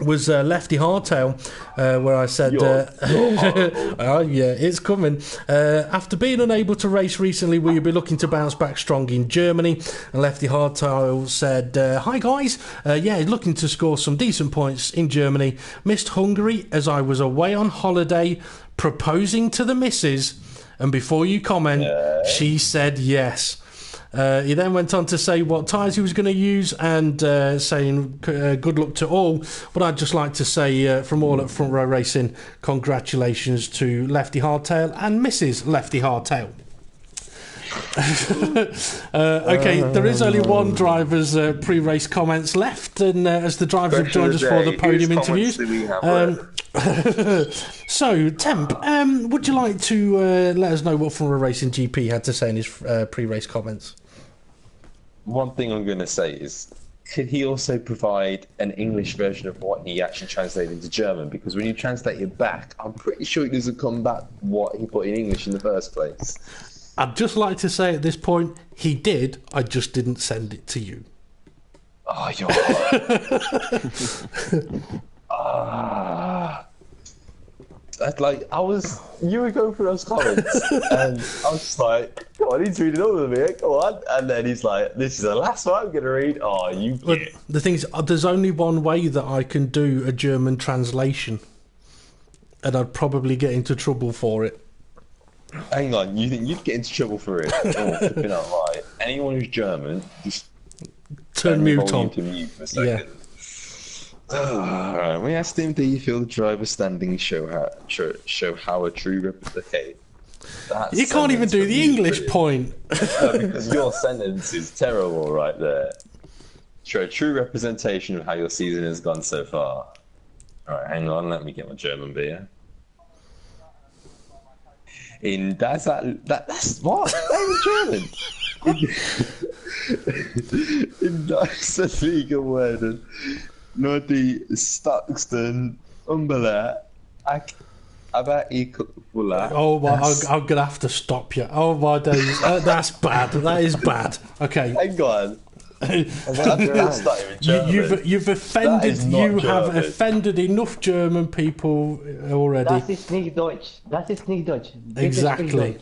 was Lefty Hardtail, where I said, oh yeah, it's coming. After being unable to race recently, will you be looking to bounce back strong in Germany? And Lefty Hardtail said, hi guys, looking to score some decent points in Germany. Missed Hungary as I was away on holiday proposing to the missus, and before you comment, she said yes. He then went on to say what tyres he was going to use and saying good luck to all. But I'd just like to say from all at Front Row Racing, congratulations to Lefty Hardtail and Mrs. Lefty Hardtail. Okay, there is only one driver's pre-race comments left, and as the drivers have joined us for the podium interviews. So, Temp, would you like to let us know what Front Row Racing GP had to say in his pre-race comments? One thing I'm going to say is, could he also provide an English version of what he actually translated into German? Because when you translate it back, I'm pretty sure it doesn't come back what he put in English in the first place. I'd just like to say at this point, he did. I just didn't send it to you. Oh, you're... you were going through those comments, and I was just like, come on, he's reading all of it, come on. And then he's like, this is the last one I'm going to read. Oh, you get... The thing is, there's only one way that I can do a German translation, and I'd probably get into trouble for it. Hang on, you think you'd get into trouble for it? Oh, flipping out, right. Anyone who's German, just turn mute on. To mute for a second. Alright, we asked him, do you feel the driver's standings show how a true representative? You can't even do the English point. Because your sentence is terrible right there. Show a true representation of how your season has gone so far. Alright, hang on, let me get my German beer. That's what? That was German. In dieser Liga werden nur die stärksten Umbeler, aber ich will. Oh my! I'm gonna have to stop you. Oh my days, that's bad. That is bad. Okay. Hang on. You've offended. You have offended enough German people already. Das ist nicht Deutsch. Das ist nicht Deutsch. Exactly.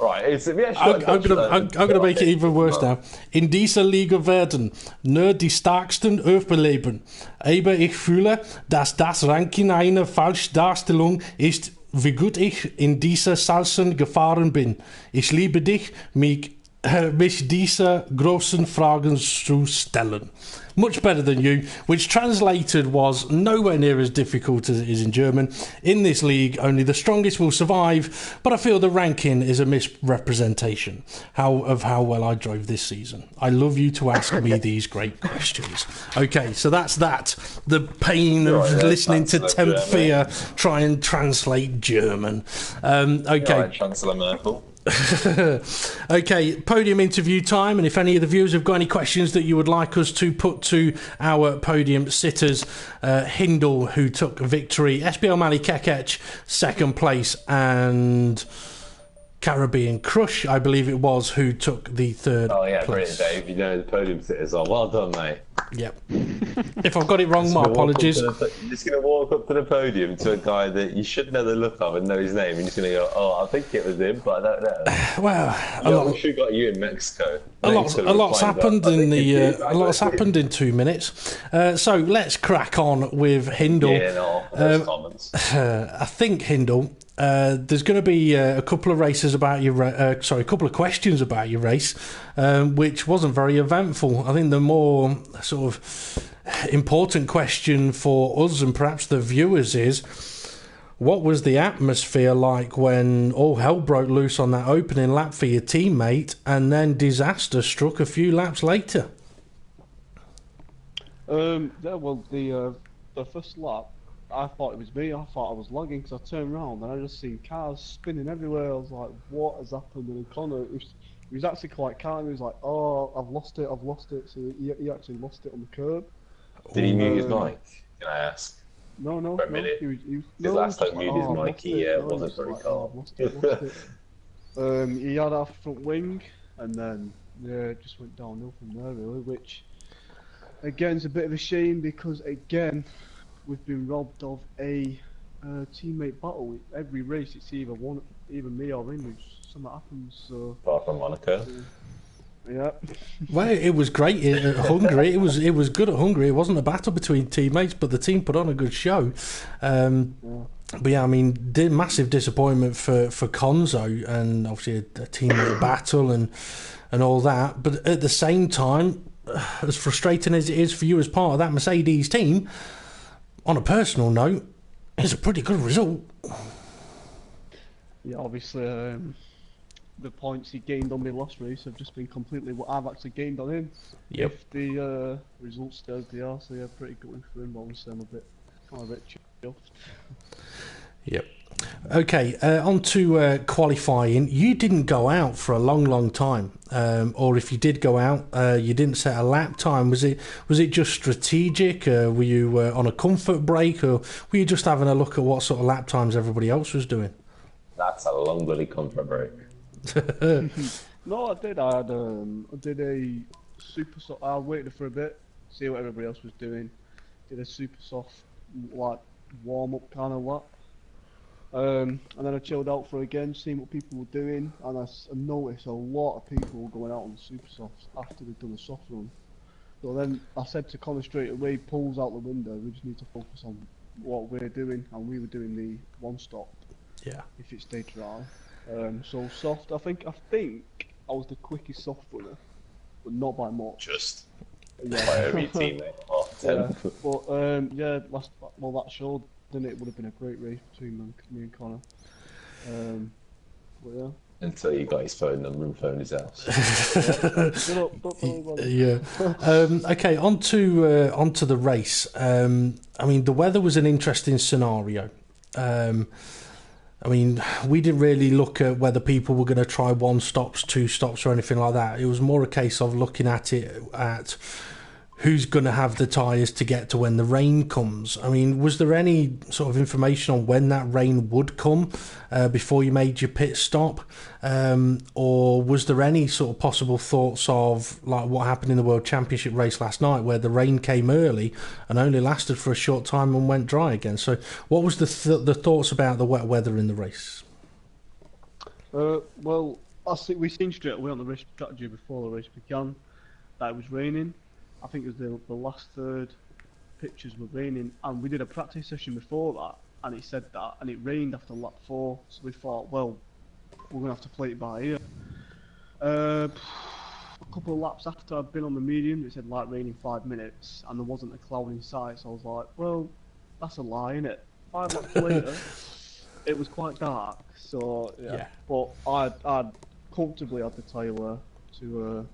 Right, I'm gonna make it even worse now. In dieser Liga werden nur die Stärksten überleben. Aber ich fühle, dass das Ranking eine Falschdarstellung ist, wie gut ich in dieser Salzen gefahren bin. Ich liebe dich, mich diese großen Fragen zu stellen. Much better than you, which translated was nowhere near as difficult as it is in German. In this league, only the strongest will survive, but I feel the ranking is a misrepresentation of how well I drove this season. I love you to ask me these great questions. Okay, so that's that. The pain of listening to TempFear try and translate German. Okay. Right, Chancellor Merkel. Okay, podium interview time, and if any of the viewers have got any questions that you would like us to put to our podium sitters, Hindle, who took victory, SBL Mali Kekec second place, and Caribbean Crush, I believe it was, who took the third place. Brilliant, Dave. You know the podium sitters are. Well done, mate. Yep. If I've got it wrong, my apologies. You're just going to walk up to the podium to a guy that you should know the look of and know his name, and you're just going to go, oh, I think it was him, but I don't know. Well, we should have got you in Mexico. A lot's happened in 2 minutes. So let's crack on with Hindle. Yeah, no, those comments. I think Hindle. There's going to be a couple of races about your a couple of questions about your race, which wasn't very eventful. I think the more sort of important question for us and perhaps the viewers is, what was the atmosphere like when all hell broke loose on that opening lap for your teammate, and then disaster struck a few laps later? The first lap, I thought it was me. I thought I was lagging because I turned around and I just seen cars spinning everywhere. I was like, what has happened? And Connor, he was actually quite calm. He was like, oh, I've lost it. So he actually lost it on the curb. Did he mute his mic? Can I ask? No. For a minute. Because last time he muted his mic, he wasn't very calm. Lost it. He had our front wing, and then it just went downhill from there, really. Which, again, is a bit of a shame because, again, we've been robbed of a teammate battle. Every race, it's either me or him. Something happens. So. Apart from Monaco. Yeah. Well, it was great at Hungary. It was good at Hungary. It wasn't a battle between teammates, but the team put on a good show. But yeah, I mean, massive disappointment for Konzo, and obviously a teammate battle and all that. But at the same time, as frustrating as it is for you as part of that Mercedes team, on a personal note, it's a pretty good result. Yeah, obviously, the points he gained on my last race have just been completely what I've actually gained on him. Yep. If the results stay as they are, so yeah, pretty good for him. But obviously, I'm a bit chuffed. Yep. Okay, on to qualifying. You didn't go out for a long time, or if you did go out, you didn't set a lap time. Was it just strategic? Were you on a comfort break, or were you just having a look at what sort of lap times everybody else was doing? That's a long bloody comfort break. No, I did. I did a super soft. I waited for a bit, see what everybody else was doing. Did a super soft, like warm up kind of lap. And then I chilled out for again, seeing what people were doing, and I noticed a lot of people were going out on the super softs after they'd done a soft run. So then I said to Connor straight away, pulls out the window. We just need to focus on what we're doing, and we were doing the one stop. Yeah. If it stayed dry. So soft. I think I was the quickest soft runner, but not by much. Just Yeah. by every teammate. Oh, Yeah. But yeah, that showed. Then it would have been a great race between me and Connor. But yeah. Until you got his phone number and phoned his house. Don't tell anybody. Yeah. Okay, onto the race. I mean, the weather was an interesting scenario. I mean, we didn't really look at whether people were going to try one stops, two stops, or anything like that. It was more a case of looking at it at who's going to have the tyres to get to when the rain comes. I mean, was there any sort of information on when that rain would come before you made your pit stop? Or was there any sort of possible thoughts of like what happened in the World Championship race last night where the rain came early and only lasted for a short time and went dry again? So what was the thoughts about the wet weather in the race? Well, we seen straight away on the race strategy before the race began that it was raining. I think it was the last third pictures were raining, and we did a practice session before that, and it said that, and it rained after lap 4, so we thought, well, we're going to have to play it by ear. A couple of laps after I'd been on the medium, it said light rain in 5 minutes, and there wasn't a cloud in sight, so I was like, well, that's a lie, innit? 5 laps later, it was quite dark, so yeah. But I'd comfortably had the tyre wear to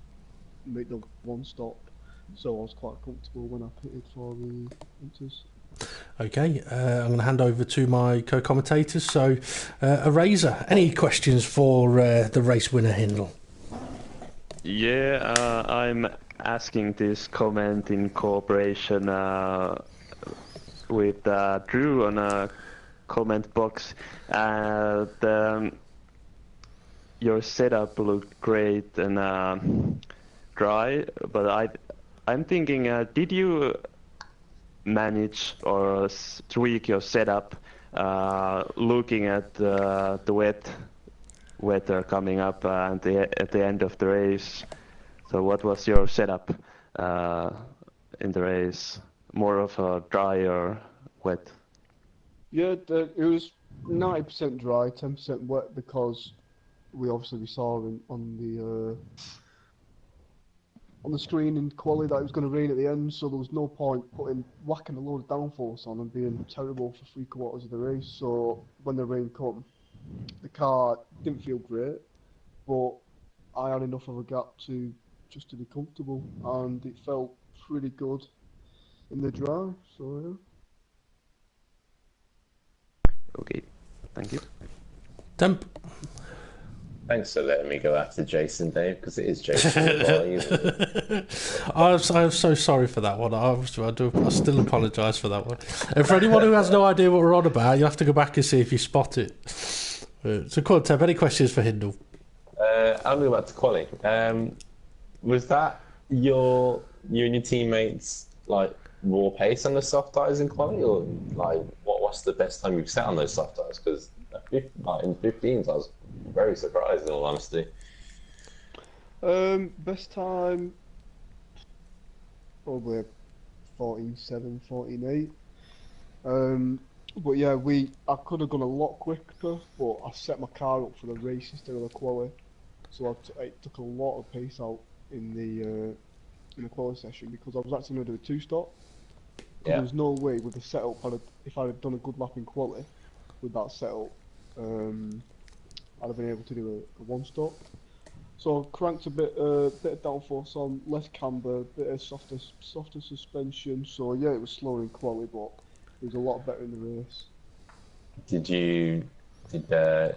make the one stop. So I was quite comfortable when I pitted for the Hunters. Okay, I'm going to hand over to my co-commentators. So, Arazor, any questions for the race winner Hindle? Yeah, I'm asking this comment in cooperation with Drew on a comment box. Your setup looked great and dry, but I'm thinking, did you manage or tweak your setup looking at the weather coming up at the end of the race? So what was your setup in the race? More of a dry or wet? Yeah, it was 90% dry, 10% wet, because we saw on the screen in quali that it was going to rain at the end, so there was no point whacking a load of downforce on and being terrible for 3/4 of the race. So when the rain came, the car didn't feel great, but I had enough of a gap to be comfortable, and it felt pretty good in the drive. So yeah. Okay, thank you. Temp. Thanks for letting me go after Jason, Dave, because it is Jason. I'm so sorry for that one. I still apologise for that one. And for anyone who has no idea what we're on about, you have to go back and see if you spot it. So, come on, Temp, any questions for Hindle? I'll go back to quali. Was that you and your teammates like raw pace on the soft tyres in quali, or like what's the best time you've set on those soft tyres? Because like in 15s, I was very surprised, in all honesty. Best time probably 14.7, 14.8. But yeah, I could have gone a lot quicker, but I set my car up for the race instead of the quali, so it took a lot of pace out in the quali session, because I was actually going to do a 2-stop. Yeah. There was no way with the setup, if I had done a good lap in quali with that setup, I'd have been able to do a 1-stop. So I cranked a bit of downforce on, less camber, a bit of softer suspension. So yeah, it was slower in quali, but it was a lot better in the race. Did using the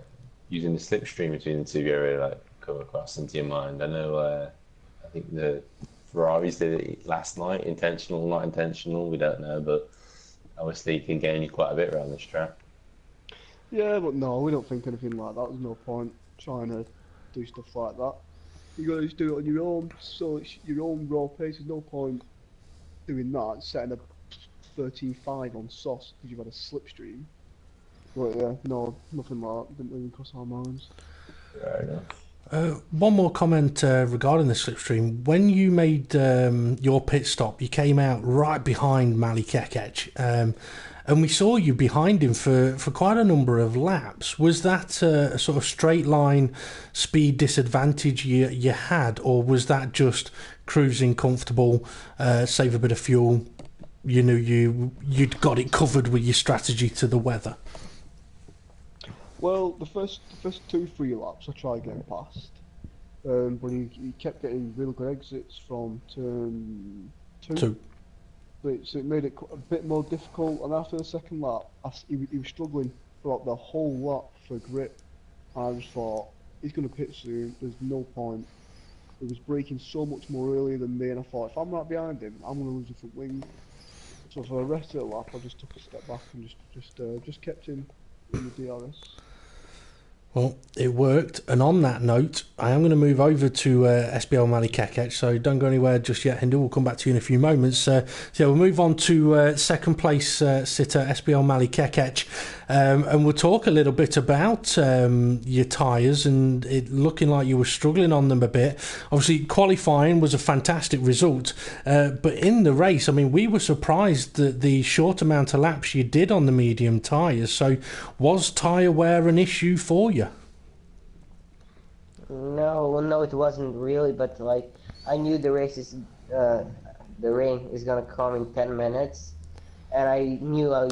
slipstream between the two of you really like come across into your mind? I know I think the Ferraris did it last night, intentional, not intentional, we don't know, but obviously it can gain you quite a bit around this track. Yeah, but no, we don't think anything like that. There's no point trying to do stuff like that. You got to just do it on your own, so it's your own raw pace. There's no point doing that, setting a 13.5 on sauce because you've had a slipstream. But yeah, no, nothing like that. Didn't even cross our minds. Fair enough. One more comment regarding the slipstream. When you made your pit stop, you came out right behind Mali Kekec, and we saw you behind him for quite a number of laps. Was that a sort of straight line speed disadvantage you had, or was that just cruising comfortable, save a bit of fuel? You knew you'd got it covered with your strategy to the weather. Well, the first 2-3 laps I tried getting past, but he kept getting really good exits from turn 2. So it made it a bit more difficult, and after the second lap, he was struggling throughout the whole lap for grip. And I just thought, he's going to pit soon, there's no point. He was braking so much more earlier than me, and I thought, if I'm right behind him, I'm going to lose the front wing. So for the rest of the lap, I just took a step back and just kept him in the DRS. Well, it worked, and on that note, I am going to move over to SBL Mali Kekec, so don't go anywhere just yet, Hindu. We'll come back to you in a few moments. So yeah, we'll move on to second place sitter SBL Mali Kekec, and we'll talk a little bit about your tyres, and it looking like you were struggling on them a bit. Obviously, qualifying was a fantastic result, but in the race, I mean, we were surprised that the short amount of laps you did on the medium tyres. So was tyre wear an issue for you? No, it wasn't really, but like I knew the rain is gonna come in 10 minutes, and I knew I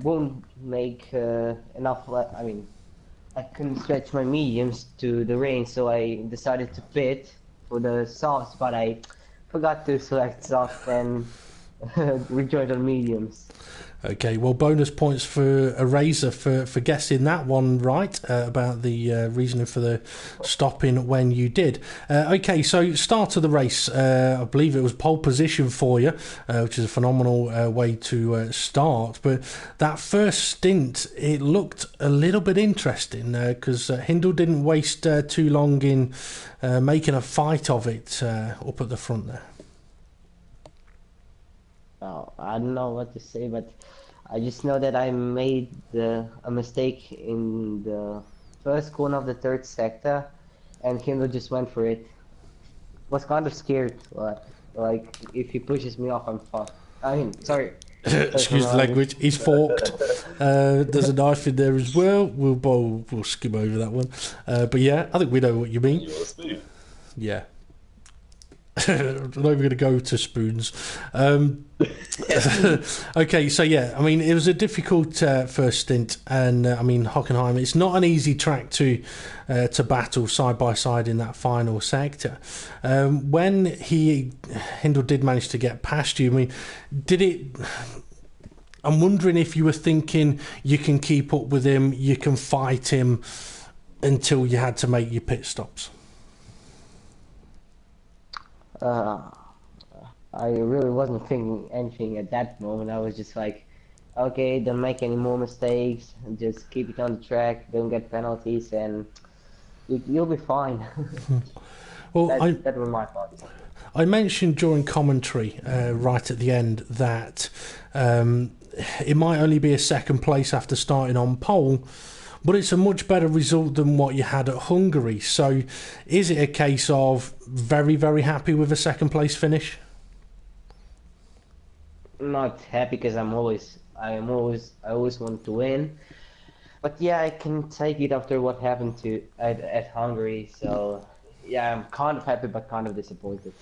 won't make enough. I mean, I couldn't stretch my mediums to the rain, so I decided to pit for the softs, but I forgot to select soft and rejoined on mediums. Okay, well, bonus points for Arazor for guessing that one right about the reasoning for the stopping when you did. Okay, so start of the race, I believe it was pole position for you, which is a phenomenal way to start. But that first stint, it looked a little bit interesting because Hindle didn't waste too long in making a fight of it up at the front there. Oh, I don't know what to say, but I just know that I made a mistake in the first corner of the third sector, and Kindle just went for it. Was kind of scared, like if he pushes me off, I'm fucked. I mean, sorry. Excuse the language. He's forked. There's a knife in there as well. We'll skim over that one. But yeah, I think we know what you mean. Yeah. I'm not even going to go to spoons. Okay, so yeah, I mean, it was a difficult first stint, and I mean, Hockenheim, it's not an easy track to battle side by side in that final sector. When Hindle did manage to get past you, I mean, did it? I'm wondering if you were thinking you can keep up with him, you can fight him until you had to make your pit stops. I really wasn't thinking anything at that moment. I was just like, okay, don't make any more mistakes, just keep it on the track, don't get penalties, and you'll be fine. Well, that was my thoughts. I mentioned during commentary right at the end that it might only be a second place after starting on pole, but it's a much better result than what you had at Hungary. So is it a case of very, very happy with a second place finish? Not happy because I always want to win. But yeah, I can take it after what happened at Hungary. So yeah, I'm kind of happy but kind of disappointed.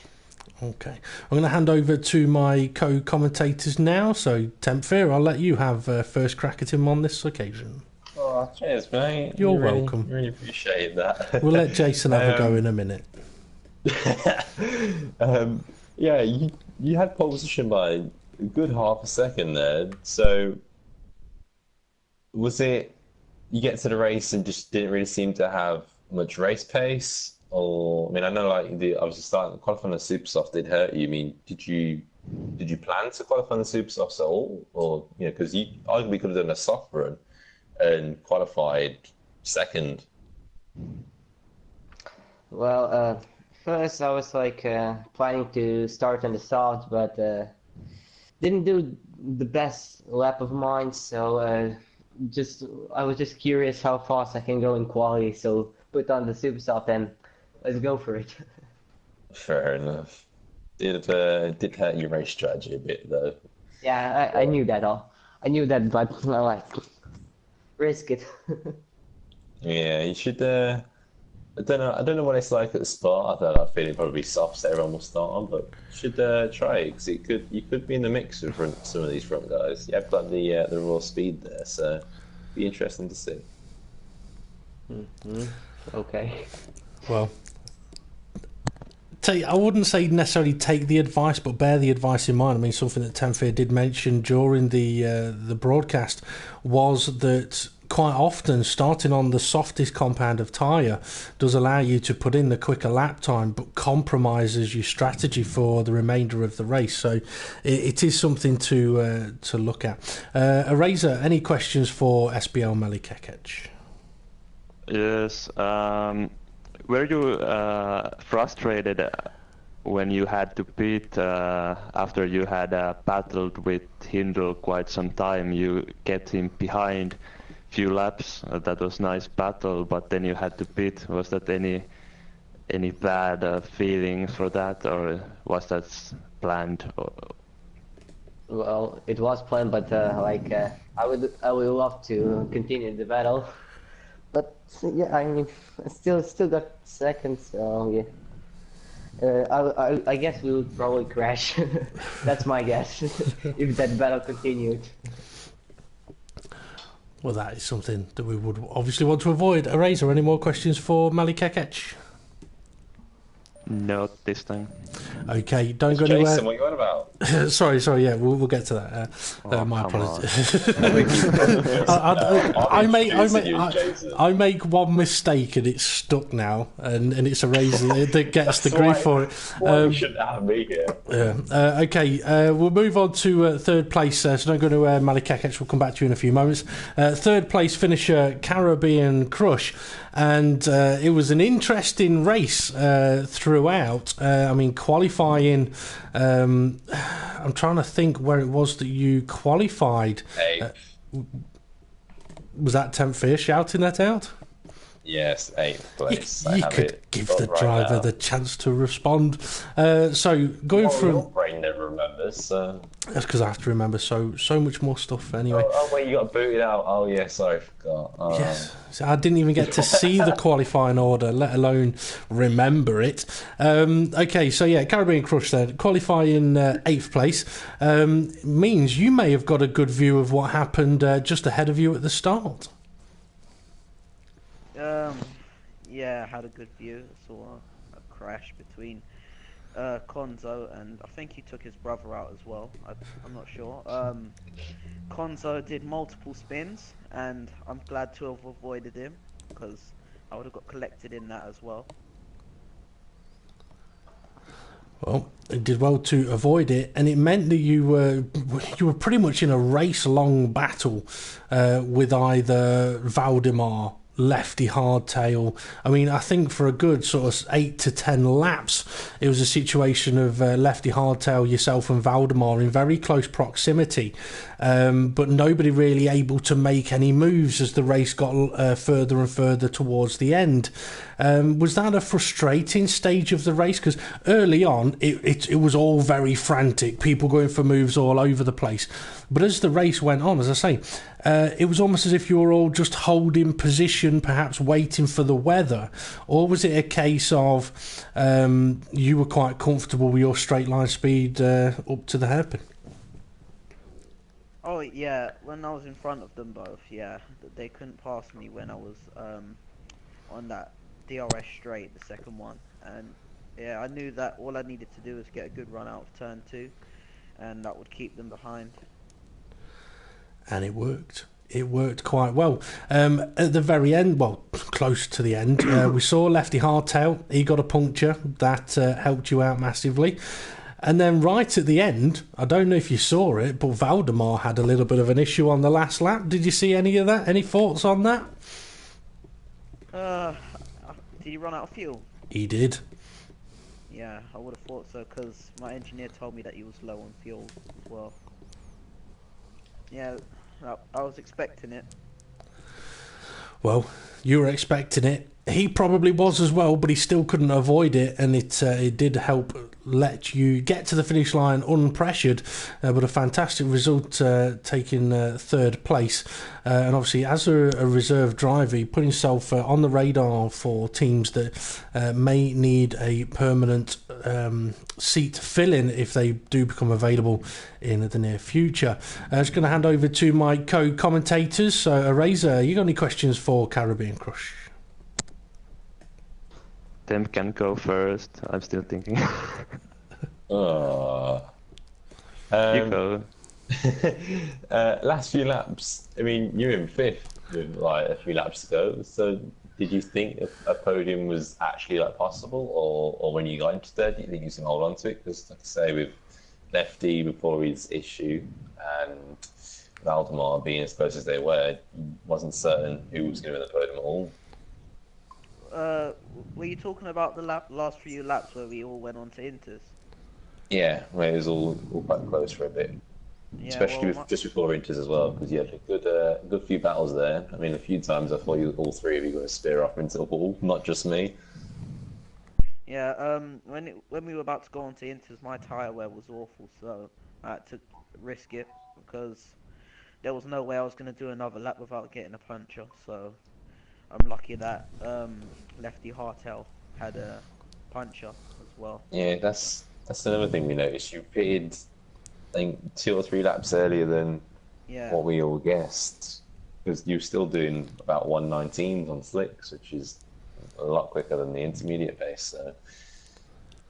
Okay, I'm going to hand over to my co-commentators now. So TempFear, I'll let you have first crack at him on this occasion. Oh, cheers, mate. You're welcome. Really appreciate that. We'll let Jason have a go in a minute. Yeah, you had pole position by a good half a second there. So was it you get to the race and just didn't really seem to have much race pace? Or I mean, I know like obviously qualifying the super soft did hurt you. I mean, did you plan to qualify on the super softs at all, or because you arguably could have done a soft run and qualified second? Well, first I was like planning to start on the soft, but didn't do the best lap of mine, so I was just curious how fast I can go in quality, so put on the super soft and let's go for it. Fair enough. Did hurt your race strategy a bit though. Yeah, I knew that all. I knew that, but I like risk it. Yeah, you should. I don't know what it's like at the start. I feel it probably soft, so everyone will start on, but you should try it because you could be in the mix with some of these front guys. You have got the raw speed there, so be interesting to see. Okay. Well, I wouldn't say necessarily take the advice, but bear the advice in mind. I mean, something that TempFear did mention during the broadcast was that quite often starting on the softest compound of tyre does allow you to put in the quicker lap time, but compromises your strategy for the remainder of the race. So it is something to look at. Arazor, any questions for SBL Melikekec? Yes. Were you frustrated when you had to pit after you had battled with Hindle quite some time? You kept him behind few laps. That was nice battle, but then you had to pit. Was that any bad feeling for that, or was that planned? Well, it was planned, but I would love to continue the battle. But yeah, I mean, I still got second, so yeah. I guess we would probably crash. That's my guess. If that battle continued. Well, that is something that we would obviously want to avoid. Arazor, any more questions for Melikekec? No, this time. Okay, don't go Jason, anywhere. what you on about? sorry, yeah, we'll get to that. My apologies. I make one mistake and it's stuck now, and it's Arazor that gets the grief for it. You shouldn't have me here. Okay, we'll move on to third place. So don't go to Melikekec. We'll come back to you in a few moments. Third place finisher, Caribbean Crush. And it was an interesting race throughout. I mean, qualifying, I'm trying to think where it was that you qualified. Was that TempFear shouting that out? Yes, 8th place. You could give the driver the chance to respond. So going from... Your brain never remembers, so... That's because I have to remember so much more stuff anyway. Oh wait, you got booted out. Oh yeah, sorry, I forgot. Yes, so I didn't even get to see the qualifying order, let alone remember it. Okay, so yeah, Caribbean Crush then. Qualifying 8th place means you may have got a good view of what happened just ahead of you at the start. Yeah, I had a good view. I saw a crash between Konzo, and I think he took his brother out as well. I'm not sure. Konzo did multiple spins, and I'm glad to have avoided him because I would have got collected in that as well. Well, it did well to avoid it, and it meant that you were pretty much in a race-long battle with either Valdemar, lefty hardtail. I mean, I think for a good sort of 8 to 10 laps, it was a situation of lefty hardtail, yourself and Valdemar in very close proximity, but nobody really able to make any moves as the race got further and further towards the end. Was that a frustrating stage of the race? Because early on, it was all very frantic, people going for moves all over the place. But as the race went on, as I say, it was almost as if you were all just holding position, perhaps waiting for the weather. Or was it a case of you were quite comfortable with your straight line speed up to the hairpin? Oh yeah, when I was in front of them both, yeah, they couldn't pass me when I was on that DRS straight, the second one. And yeah, I knew that all I needed to do was get a good run out of turn 2, and that would keep them behind. And it worked. It worked quite well. At the very end, well, close to the end, we saw Lefty Hardtail. He got a puncture. That helped you out massively. And then right at the end, I don't know if you saw it, but Valdemar had a little bit of an issue on the last lap. Did you see any of that? Any thoughts on that? Did he run out of fuel? He did. Yeah, I would have thought so, because my engineer told me that he was low on fuel as well. Yeah, I was expecting it. Well, you were expecting it. He probably was as well, but he still couldn't avoid it, and it did help let you get to the finish line unpressured. But a fantastic result, taking third place. And obviously, as a reserve driver, he put himself on the radar for teams that may need a permanent seat fill-in if they do become available in the near future. I'm just going to hand over to my co-commentators. So, Arazor, you got any questions for Caribbean Crush? Tim can go first. I'm still thinking. Oh. You go. Last few laps, I mean, you're in fifth with like a few laps to go. So, did you think a podium was actually like possible, or when you got into third, do you think you can hold on to it? Because, like I say, with Lefty before his issue and Valdemar being as close as they were, wasn't certain who was going to win the podium at all. Were you talking about the last few laps where we all went on to Inters? Yeah, where it was all quite close for a bit. Yeah, Especially well, just before Inters as well, because you had a good few battles there. I mean, a few times I thought all three of you were going to spear off into the wall, not just me. Yeah, when we were about to go on to Inters, my tyre wear was awful, so I had to risk it because there was no way I was going to do another lap without getting a puncture. So I'm lucky that Lefty Hartel had a puncture as well. Yeah, that's another thing we noticed. You pitted, I think, 2 or 3 laps earlier than what we all guessed, because you're still doing about 119 on slicks, which is a lot quicker than the intermediate pace. So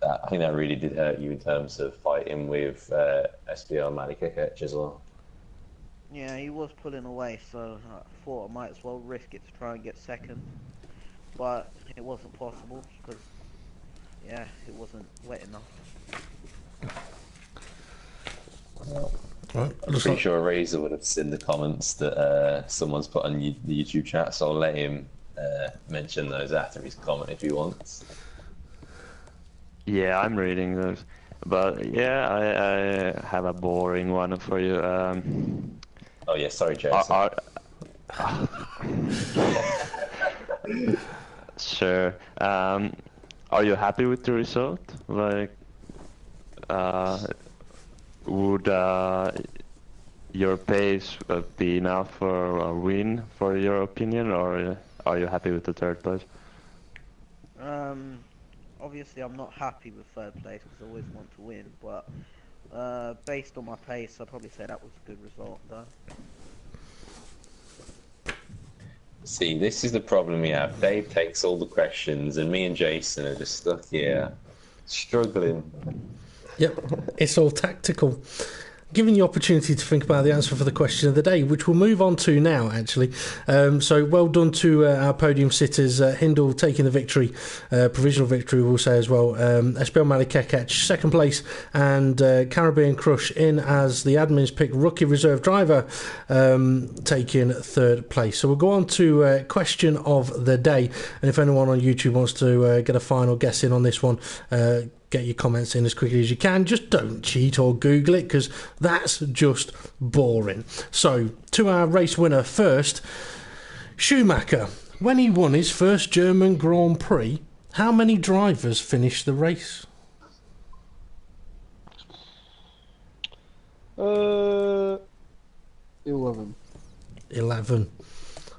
I think that really did hurt you in terms of fighting with SBL Malikekech as well. Yeah, he was pulling away, so I thought I might as well risk it to try and get second. But it wasn't possible, because, yeah, it wasn't wet enough. Right. I'm pretty sure Razor would have seen the comments that someone's put on the YouTube chat, so I'll let him mention those after his comment if he wants. Yeah, I'm reading those. But yeah, I have a boring one for you. Oh yeah, sorry, Jason. Sure. Are you happy with the result? Like, would your pace be enough for a win, for your opinion, or are you happy with the third place? Obviously I'm not happy with third place because I always want to win, but based on my pace, I'd probably say that was a good result, though. See, this is the problem we have. Dave takes all the questions, and me and Jason are just stuck here, struggling. Yep, it's all tactical. Given the opportunity to think about the answer for the question of the day, which we'll move on to now, actually. So well done to our podium sitters. Hindle taking the victory, provisional victory, we'll say as well. SBL Malikekech, second place, and Caribbean Crush in as the admins pick rookie reserve driver, taking third place. So we'll go on to question of the day. And if anyone on YouTube wants to get a final guess in on this one, get your comments in as quickly as you can. Just don't cheat or Google it, because that's just boring. So, to our race winner first, Schumacher. When he won his first German Grand Prix, how many drivers finished the race? 11. 11.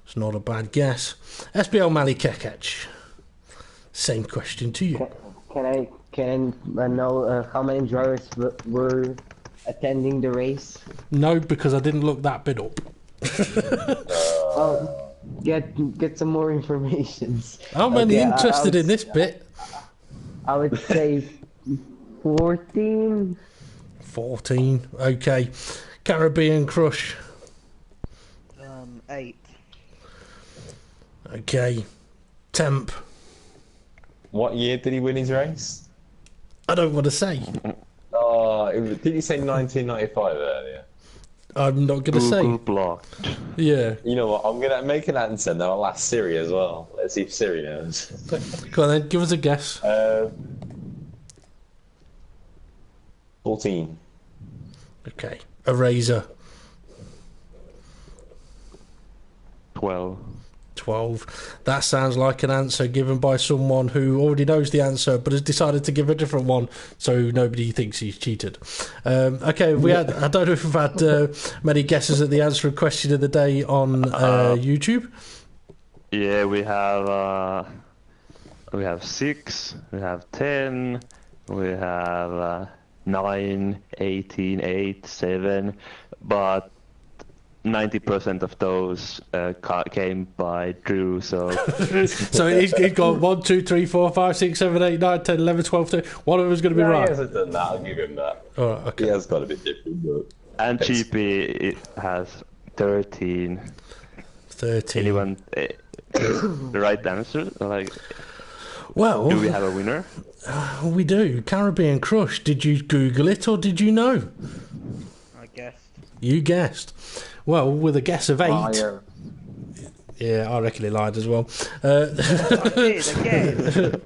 It's not a bad guess. SBL Malikekech. Same question to you. Can I know how many drivers were attending the race? No, because I didn't look that bit up. Oh, get some more information. I'm only interested in this bit. I would say 14. 14. Okay. Caribbean Crush. 8. Okay. Temp. What year did he win his race? I don't want to say. Oh, did you say 1995 earlier? I'm not going to say. Google blocked. Yeah. You know what? I'm gonna make an answer, and then I'll ask Siri as well. Let's see if Siri knows. Go on then, give us a guess. 14. Okay. Eraser. 12. 12. That sounds like an answer given by someone who already knows the answer but has decided to give a different one so nobody thinks he's cheated. Okay, I don't know if we've had many guesses at the answer and question of the day on YouTube. Yeah, we have 6, we have 10, we have 9, 18, 8, 7, but 90% of those came by Drew, so... So he's got 1, 2, 3, 4, 5, 6, 7, 8, 9, 10, 11, 12, 13. One of them is going to be right. He hasn't done that, I'll give him that. All right, okay. He has got a bit different, but... And GP it has 13. 13. Anyone... the right answer? Like, Well... do we have a winner? We do. Caribbean Crush. Did you Google it or did you know? I guessed. You guessed. Well, with a guess of 8... Liar. Yeah, I reckon he lied as well. I did, again.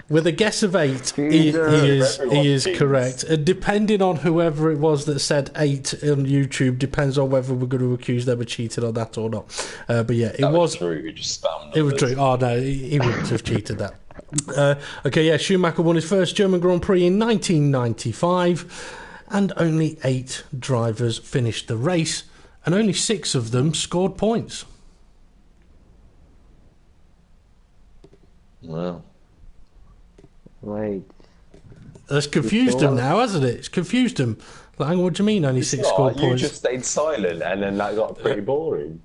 With a guess of 8, he is correct. Depending on whoever it was that said 8 on YouTube, depends on whether we're going to accuse them of cheating on that or not. But yeah, it was true. You just spam It was true. Oh no, he wouldn't have cheated that. Okay, yeah, Schumacher won his first German Grand Prix in 1995, and only 8 drivers finished the race, and only 6 of them scored points. Wow. Wait. That's confused him now, hasn't it? It's confused him. Like, what do you mean only 6 scored You points? just stayed silent, and then that got pretty boring.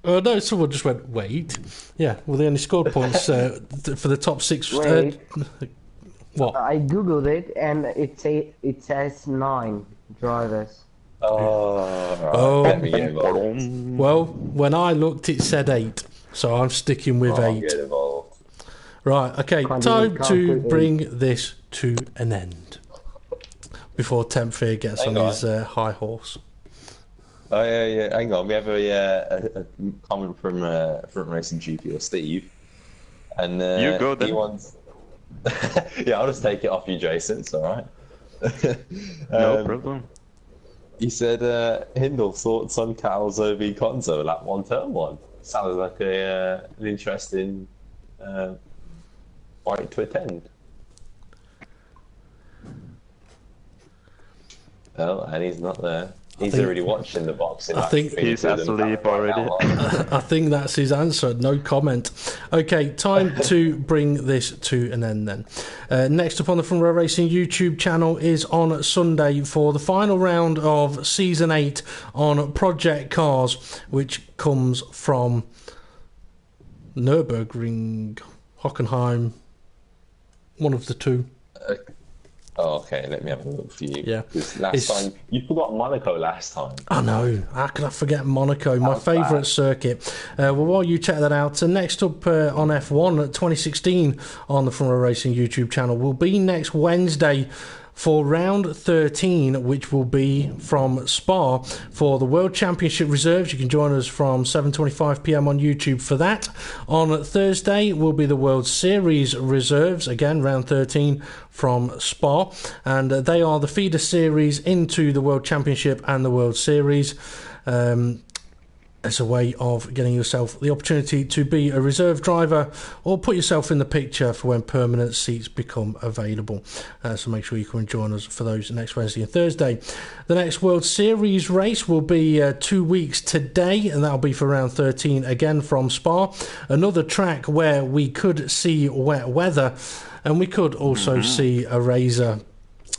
Oh no, someone just went, wait. Yeah, well, they only scored points for the top 6. Wait. What? I googled it and it says 9 drivers. Oh. Let me get involved. Well, when I looked, it said 8, so I'm sticking with 8. Get involved. Right, okay, time to bring this to an end before TempFear gets on his high horse. Oh yeah. Hang on, we have a comment from Front Racing GP or Steve, and you go then. He wants. Yeah, I'll just take it off you, Jason. It's all right. No problem. He said Hindle thoughts on Calzo v Conzo lap 1 turn 1. Sounds like an interesting fight to attend. Oh, and he's not there. He's already watching the boxing. I think he's asleep already. I think that's his answer. No comment. Okay, time to bring this to an end then. Next up on the Front Row Racing YouTube channel is on Sunday for the final round of Season 8 on Project Cars, which comes from Nürburgring, Hockenheim, one of the two. Oh, okay, let me have a look for you. Yeah. Last time, you forgot Monaco last time. I know. How could I forget Monaco, my favourite circuit? Well, while you check that out, next up on F1 2016 on the Front Row Racing YouTube channel will be next Wednesday for round 13, which will be from Spa for the World Championship Reserves. You can join us from 7:25 p.m. on YouTube for that. On Thursday will be the World Series Reserves, again round 13 from Spa, and they are the feeder series into the World Championship and the World Series. As a way of getting yourself the opportunity to be a reserve driver or put yourself in the picture for when permanent seats become available. So make sure you come and join us for those next Wednesday and Thursday. The next World Series race will be 2 weeks today, and that'll be for round 13 again from Spa. Another track where we could see wet weather, and we could also see a Razor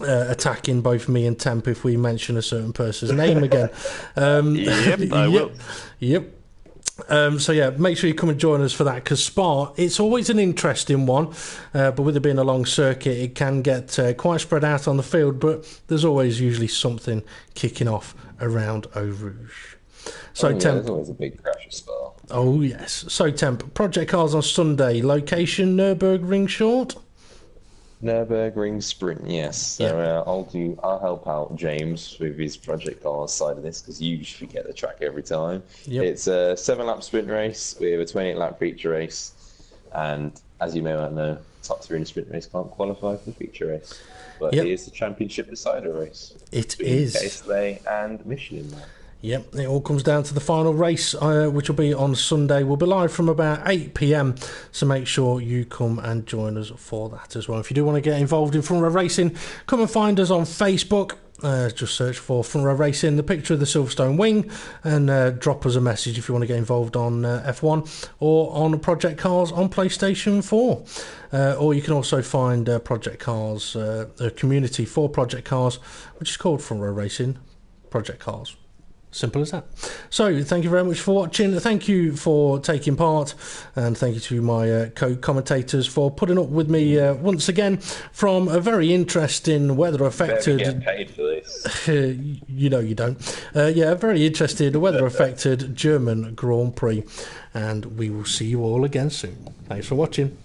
attacking both me and Temp if we mention a certain person's name again. Yep, I will. Yep. So yeah, make sure you come and join us for that, because Spa, it's always an interesting one, but with it being a long circuit, it can get quite spread out on the field, but there's always usually something kicking off around Eau Rouge. So Temp, there's always a big crash at Spa. Oh yes. So Temp, Project Cars on Sunday, location Nürburgring Short. Nürburgring Sprint, yes. So I'll help out James with his Project Cars side of this because you usually get the track every time. Yep. It's a 7-lap sprint race with a 28-lap feature race, and as you may well know, top 3 in the sprint race can't qualify for the feature race. But Yep. it is the championship decider race. It is. Castley and Michelin. Yep, it all comes down to the final race, which will be on Sunday. We'll be live from about 8 p.m, so make sure you come and join us for that as well. If you do want to get involved in front row racing, come and find us on Facebook. Just search for Front Row Racing, the picture of the Silverstone wing, and drop us a message if you want to get involved on F1 or on Project Cars on PlayStation 4. Or you can also find Project Cars, a community for Project Cars, which is called Front Row Racing Project Cars. Simple as that. So, thank you very much for watching. Thank you for taking part, and thank you to my co-commentators for putting up with me once again from a very interesting weather-affected. Get paid for this. You know you don't. A very interested weather-affected German Grand Prix, and we will see you all again soon. Thanks for watching.